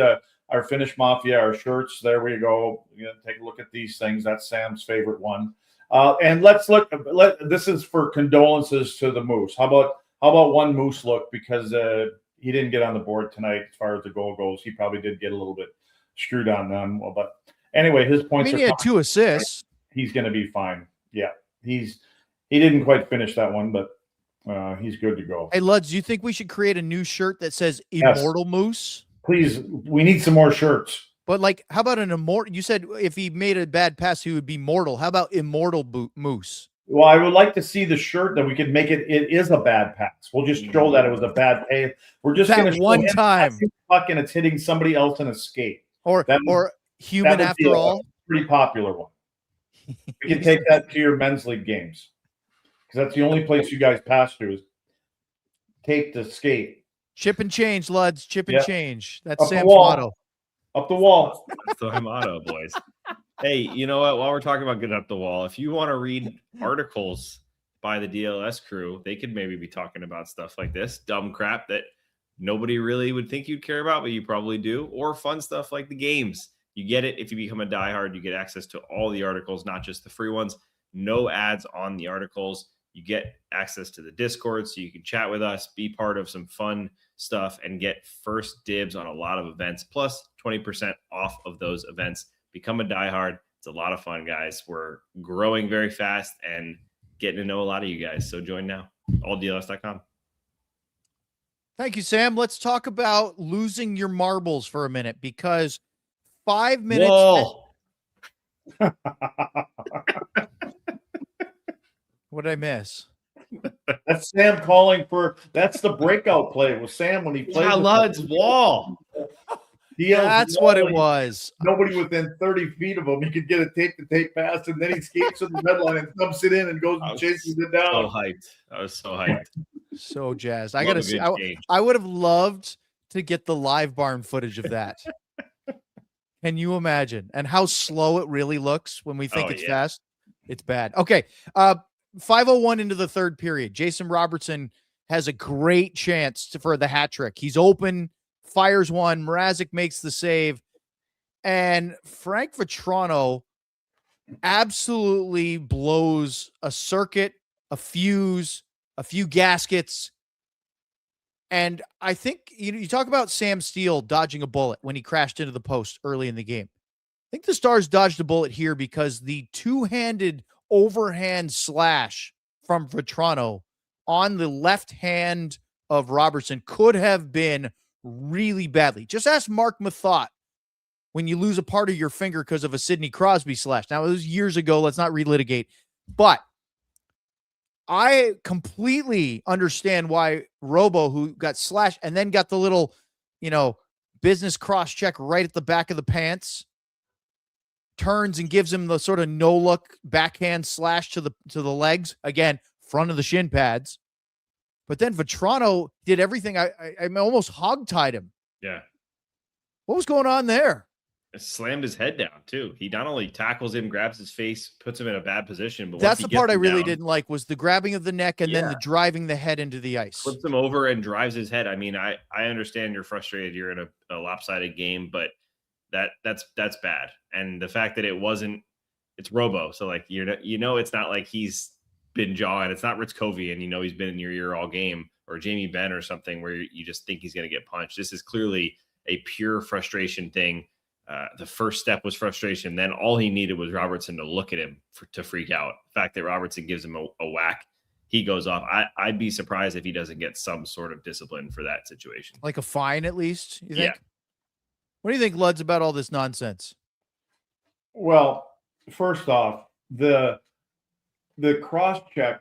our Finnish Mafia, our shirts. There we go. Take a look at these things. That's Sam's favorite one. And let's look. This is for condolences to the Moose. How about one Moose look, because he didn't get on the board tonight as far as the goal goes. He probably did get a little bit screwed on them. Well, but anyway, his points. He had 2 assists. He's going to be fine. Yeah, he didn't quite finish that one, but he's good to go. Hey, Luds, do you think we should create a new shirt that says Immortal Moose? Please, we need some more shirts. But how about an immortal? You said if he made a bad pass, he would be mortal. How about Immortal Moose? Well, I would like to see the shirt that we could make it. It is a bad pass. We'll just show that it was a bad pay. We're just going to one time, and it's hitting somebody else in a skate, or human after all. Pretty popular one. We can take that to your men's league games, because that's the only place you guys pass through is tape to skate. Chip and change, Luds. Chip and change. That's Sam's motto. Up the wall. That's my motto, boys. Hey, you know what? While we're talking about getting up the wall, if you want to read articles by the DLS crew, they could maybe be talking about stuff like this, dumb crap that nobody really would think you'd care about, but you probably do, or fun stuff like the games. You get it if you become a diehard. You get access to all the articles, not just the free ones. No ads on the articles. You get access to the Discord, so you can chat with us, be part of some fun stuff, and get first dibs on a lot of events, plus 20% off of those events. Become a diehard. It's a lot of fun, guys. We're growing very fast and getting to know a lot of you guys. So join now. alldls.com. Thank you, Sam. Let's talk about losing your marbles for a minute, because 5 minutes. Whoa. What did I miss? That's Sam calling for. That's the breakout play with Sam when he played. Lud's wall. That's what it was. Nobody within 30 feet of him. He could get a tape pass, and then he skates to the red line and dumps it in and goes and chases it down. So hyped. I was so hyped. So jazzed. I gotta see. I would have loved to get the live barn footage of that. Can you imagine? And how slow it really looks when we think it's fast. It's bad. Okay. 5:01 into the third period. Jason Robertson has a great chance for the hat trick. He's open, fires one. Mrazek makes the save. And Frank Vatrano absolutely blows a circuit, a fuse, a few gaskets. And I think you talk about Sam Steele dodging a bullet when he crashed into the post early in the game. I think the Stars dodged a bullet here because the two-handed overhand slash from Vatrano on the left hand of Robertson could have been really badly. Just ask Mark Mathot when you lose a part of your finger because of a Sidney Crosby slash. Now, it was years ago. Let's not relitigate. But I completely understand why Robo, who got slashed and then got the little, business cross check right at the back of the pants, turns and gives him the sort of no look backhand slash to the legs, again, front of the shin pads. But then Vatrano did everything. I almost hogtied him. Yeah. What was going on there? It slammed his head down too. He not only tackles him, grabs his face, puts him in a bad position, but that's the part I really didn't like, was the grabbing of the neck and then the driving the head into the ice. Flips him over and drives his head. I mean, I understand you're frustrated. You're in a lopsided game, but that's bad. And the fact that it's Robo. So it's not like he's been jawing. It's not Rich Covey, and he's been in your ear all game, or Jamie Benn or something where you just think he's going to get punched. This is clearly a pure frustration thing. The first step was frustration. Then all he needed was Robertson to look at him to freak out. The fact that Robertson gives him a whack, he goes off. I'd be surprised if he doesn't get some sort of discipline for that situation. Like a fine, at least, you think? Yeah. What do you think, Luds, about all this nonsense? Well, first off, the cross check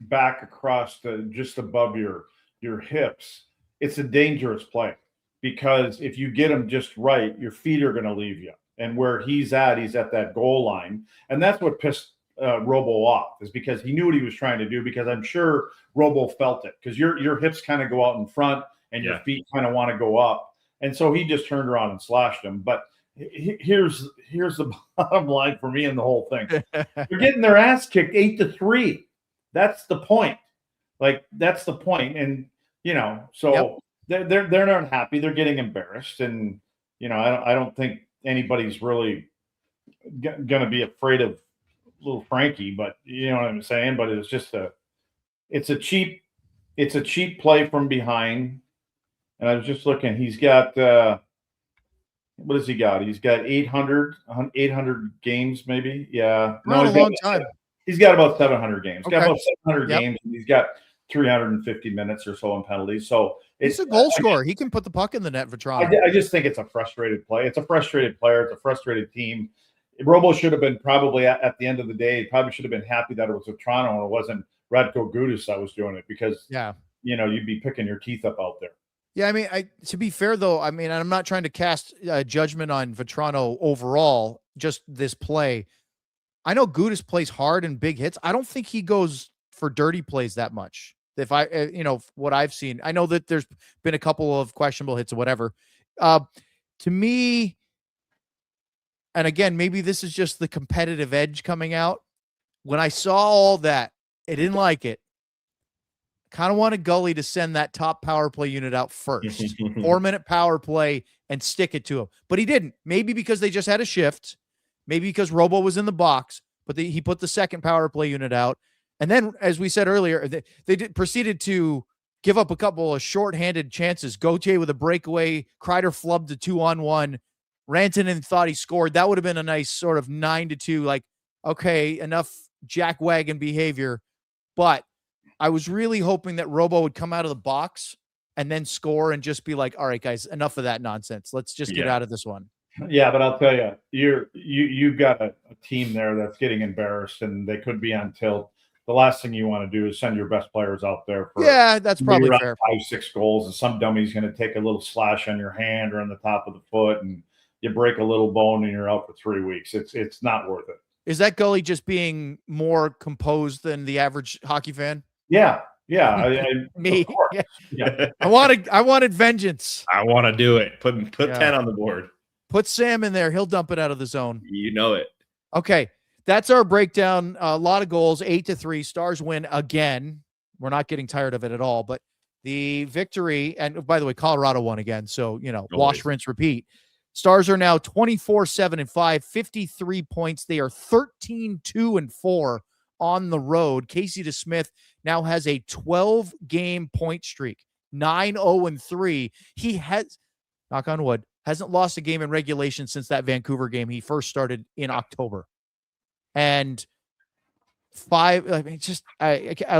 back across just above your hips, it's a dangerous play, because if you get him just right, your feet are going to leave you. And where he's at that goal line. And that's what pissed Robo off, is because he knew what he was trying to do, because I'm sure Robo felt it, because your hips kind of go out in front and your feet kind of want to go up. And so he just turned around and slashed him. But here's the bottom line for me in the whole thing. They're getting their ass kicked 8-3. That's the point. That's the point. And, so they're not happy. They're getting embarrassed. And, I don't think anybody's really going to be afraid of little Frankie, but you know what I'm saying? But it's just it's a cheap play from behind. And I was just looking, he's got, what has he got? He's got 800 games, maybe. Yeah. No, a long time. He's got about 700 games. Okay. Got about 700 games, and he's got 350 minutes or so in penalties. So he's a goal scorer. He can put the puck in the net, Vatrano. I just think it's a frustrated play. It's a frustrated player. It's a frustrated team. Robo should have been probably at the end of the day, probably should have been happy that it was Vatrano and it wasn't Radko Gudas that was doing it, because you'd be picking your teeth up out there. Yeah, I mean, to be fair, though, I mean, I'm not trying to cast judgment on Vatrano overall, just this play. I know Gudas plays hard and big hits. I don't think he goes for dirty plays that much. If what I've seen, I know that there's been a couple of questionable hits or whatever. To me, and again, maybe this is just the competitive edge coming out. When I saw all that, I didn't like it. Kind of wanted Gully to send that top power play unit out first, 4-minute power play, and stick it to him. But he didn't. Maybe because they just had a shift. Maybe because Robo was in the box, but he put the second power play unit out. And then, as we said earlier, they proceeded to give up a couple of shorthanded chances. Gauthier with a breakaway, Kreider flubbed a 2-on-1. Rantanen thought he scored. That would have been a nice sort of 9-2, like, okay, enough jackwagon behavior. But I was really hoping that Robo would come out of the box and then score and just be like, all right, guys, enough of that nonsense. Let's just get out of this one. Yeah, but I'll tell you, you've got a team there that's getting embarrassed, and they could be on tilt. The last thing you want to do is send your best players out there for that's probably fair. 5-6 goals, and some dummy's going to take a little slash on your hand or on the top of the foot, and you break a little bone and you're out for 3 weeks. It's not worth it. Is that Gully just being more composed than the average hockey fan? Yeah. Me. Yeah. I wanted vengeance. I want to do it. Put 10 on the board. Put Sam in there. He'll dump it out of the zone. You know it. Okay. That's our breakdown. A lot of goals, 8-3. Stars win again. We're not getting tired of it at all. But the victory, and by the way, Colorado won again. So, wash, rinse, repeat. Stars are now 24-7-5, 53 points. They are 13-2-4 on the road. Casey DeSmith now has a 12-game point streak, 9-0-3. He has, knock on wood, hasn't lost a game in regulation since that Vancouver game he first started in October. And I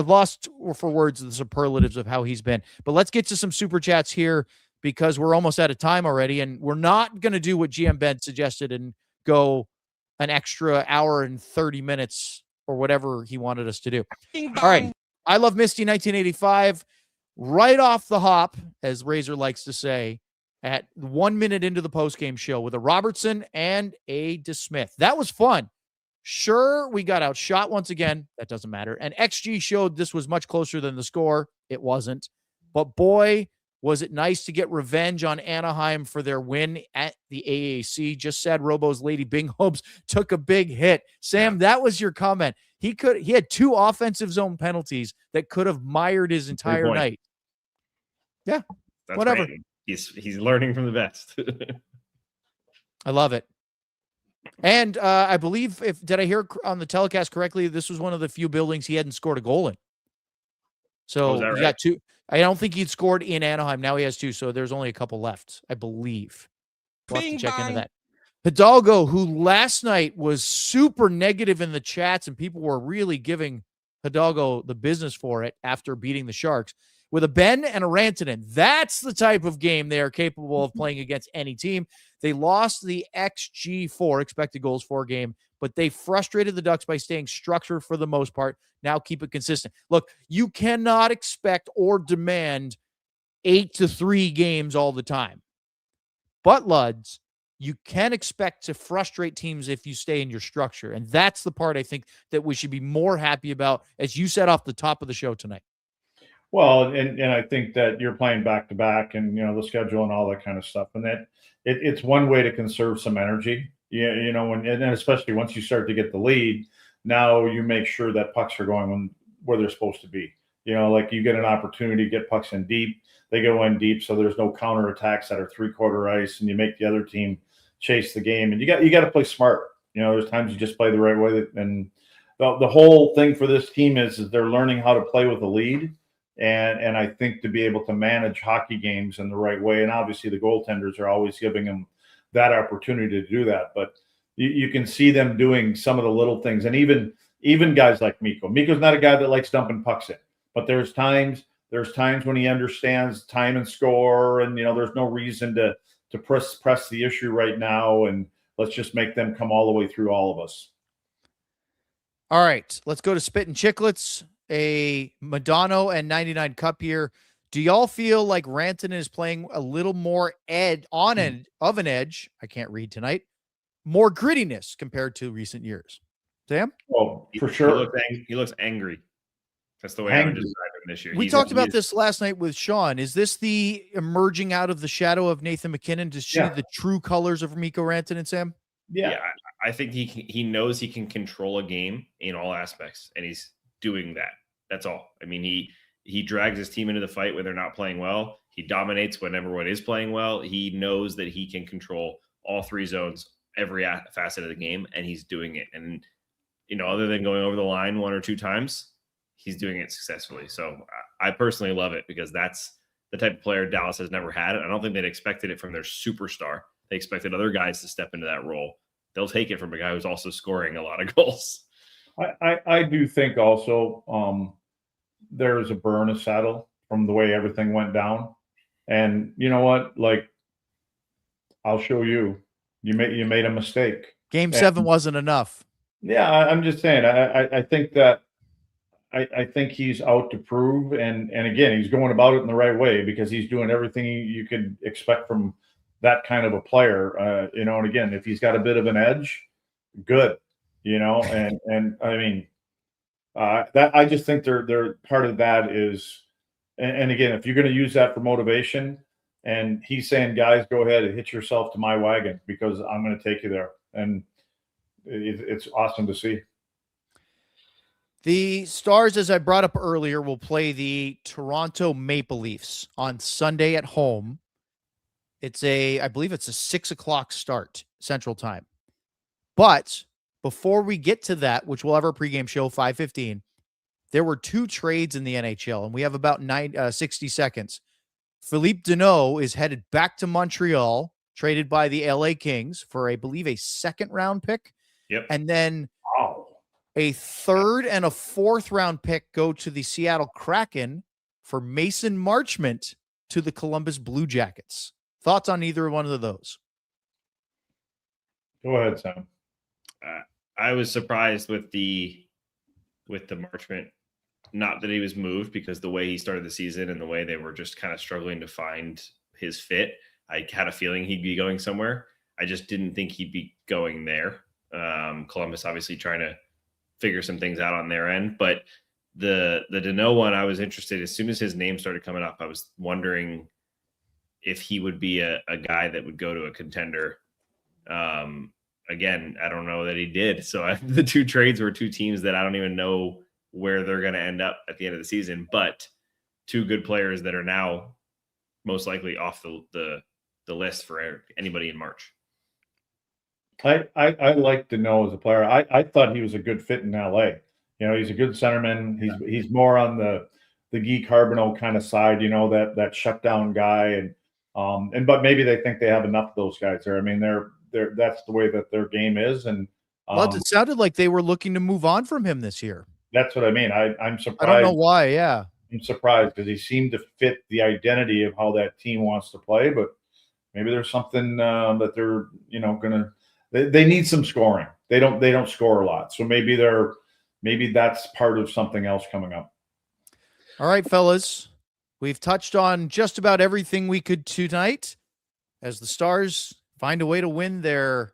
lost for words the superlatives of how he's been. But let's get to some super chats here, because we're almost out of time already, and we're not going to do what GM Ben suggested and go an extra hour and 30 minutes or whatever he wanted us to do. All right. I Love Misty 1985, right off the hop, as Razor likes to say, at 1 minute into the postgame show with a Robertson and a DeSmith. That was fun. Sure, we got outshot once again. That doesn't matter. And XG showed this was much closer than the score. It wasn't. But boy, was it nice to get revenge on Anaheim for their win at the AAC. Just said Robo's Lady Binghomes took a big hit. Sam, that was your comment. He had 2 offensive zone penalties that could have mired his entire night. Yeah, that's whatever. Great. He's learning from the best. I love it. And I believe, did I hear on the telecast correctly, this was one of the few buildings he hadn't scored a goal in. So that he right? got 2. I don't think he'd scored in Anaheim. Now he has 2, so there's only a couple left, I believe. We'll have to check into that. Hidalgo, who last night was super negative in the chats, and people were really giving Hidalgo the business for it after beating the Sharks, with a Ben and a Rantanen. That's the type of game they are capable of playing against any team. They lost the XG4, expected goals for game, but they frustrated the Ducks by staying structured for the most part. Now keep it consistent. Look, you cannot expect or demand 8-3 games all the time. But, Luds, you can expect to frustrate teams if you stay in your structure. And that's the part I think that we should be more happy about, as you said off the top of the show tonight. Well, and I think that you're playing back to back, and the schedule and all that kind of stuff, and that it's one way to conserve some energy. And especially once you start to get the lead, now you make sure that pucks are going where they're supposed to be. Like you get an opportunity to get pucks in deep, they go in deep, so there's no counterattacks that are 3/4 ice, and you make the other team chase the game. And you got to play smart. There's times you just play the right way, and the whole thing for this team is they're learning how to play with the lead. And I think to be able to manage hockey games in the right way, and obviously the goaltenders are always giving them that opportunity to do that. But you can see them doing some of the little things, and even guys like Mikko. Mikko's not a guy that likes dumping pucks in, but there's times when he understands time and score, and there's no reason to press the issue right now, and let's just make them come all the way through all of us. All right, let's go to Spit and Chicklets. A Madonna and 99 Cup here. Do y'all feel like Rantanen is playing a little more of an edge? I can't read tonight. More grittiness compared to recent years. Sam? Well, for sure. He looks angry. That's the way I would describe him this year. We talked about this last night with Sean. Is this the emerging out of the shadow of Nathan McKinnon to see the true colors of Mikko Rantanen, Sam? Yeah, I think he knows he can control a game in all aspects, and he's doing that. That's all. I mean, he drags his team into the fight when they're not playing well. He dominates when everyone is playing well. He knows that he can control all 3 zones, every facet of the game, and he's doing it. And other than going over the line 1 or 2 times, he's doing it successfully. So I personally love it, because that's the type of player Dallas has never had. I don't think they'd expected it from their superstar. They expected other guys to step into that role. They'll take it from a guy who's also scoring a lot of goals. I do think also there's a burn of saddle from the way everything went down. And you know what? Like, I'll show you. You made a mistake. Game 7 wasn't enough. Yeah, I'm just saying. I think that I think he's out to prove, and again, he's going about it in the right way, because he's doing everything you could expect from that kind of a player. And again, if he's got a bit of an edge, good. And I mean, that I just think they're part of that is, and again, if you're going to use that for motivation, and he's saying, guys, go ahead and hitch yourself to my wagon, because I'm going to take you there, and it's awesome to see. The Stars, as I brought up earlier, will play the Toronto Maple Leafs on Sunday at home. I believe it's a 6:00 start Central Time. But before we get to that, which we'll have our pregame show 5:15, there were 2 trades in the NHL, and we have about 60 seconds. Philippe Deneau is headed back to Montreal, traded by the LA Kings for, I believe, a 2nd-round pick. Yep. And then a 3rd and a 4th-round pick go to the Seattle Kraken for Mason Marchment to the Columbus Blue Jackets. Thoughts on either one of those? Go ahead, Sam. I was surprised with the Marchment. Not that he was moved, because the way he started the season and the way they were just kind of struggling to find his fit, I had a feeling he'd be going somewhere. I just didn't think he'd be going there. Columbus obviously trying to figure some things out on their end, but the Deneau one, I was interested. As soon as his name started coming up, I was wondering if he would be a guy that would go to a contender. Again, I don't know that he did. So the 2 trades were 2 teams that I don't even know where they're going to end up at the end of the season, but 2 good players that are now most likely off the list for anybody in March. I like to know as a player. I thought he was a good fit in LA. You know, he's a good centerman. He's more on the Guy Carbonneau kind of side, you know, that shutdown guy. But maybe they think they have enough of those guys there. I mean, they're that's the way that their game is. And it sounded like they were looking to move on from him this year. That's what I mean. I'm surprised. I don't know why. Yeah. I'm surprised because he seemed to fit the identity of how that team wants to play, but maybe there's something that they're, you know, they need some scoring. They don't score a lot. So maybe that's part of something else coming up. All right, fellas, we've touched on just about everything we could tonight as the Stars find a way to win their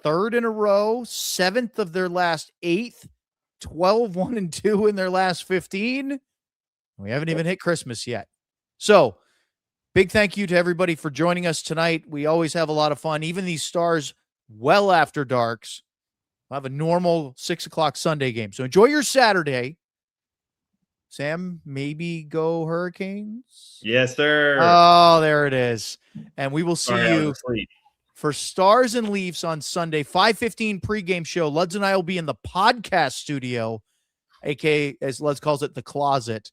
3rd in a row, 7th of their last 8, 12-1-2 in their last 15. We haven't even hit Christmas yet. So big thank you to everybody for joining us tonight. We always have a lot of fun. Even these Stars well after darks. We'll have a normal 6 o'clock Sunday game. So enjoy your Saturday. Sam, maybe go Hurricanes? Yes, sir. Oh, there it is. And we will see you Sorry, for Stars and Leafs on Sunday, 5:15 pregame show. Luds and I will be in the podcast studio, aka, as Luds calls it, the closet.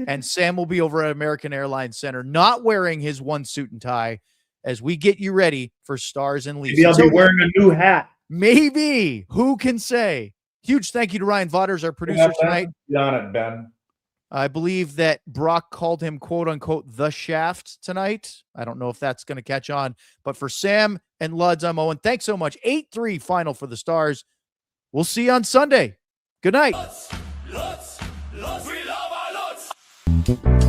And Sam will be over at American Airlines Center, not wearing his one suit and tie, as we get you ready for Stars and Leafs. Maybe I'll be wearing a new hat. Maybe. Who can say? Huge thank you to Ryan Vauters, our producer tonight. Get on it, Ben. I believe that Brock called him, quote unquote, the Shaft tonight. I don't know if that's going to catch on, but for Sam and Luds, I'm Owen. Thanks so much. 8-3 final for the Stars. We'll see you on Sunday. Good night. Luts, we love our Luts.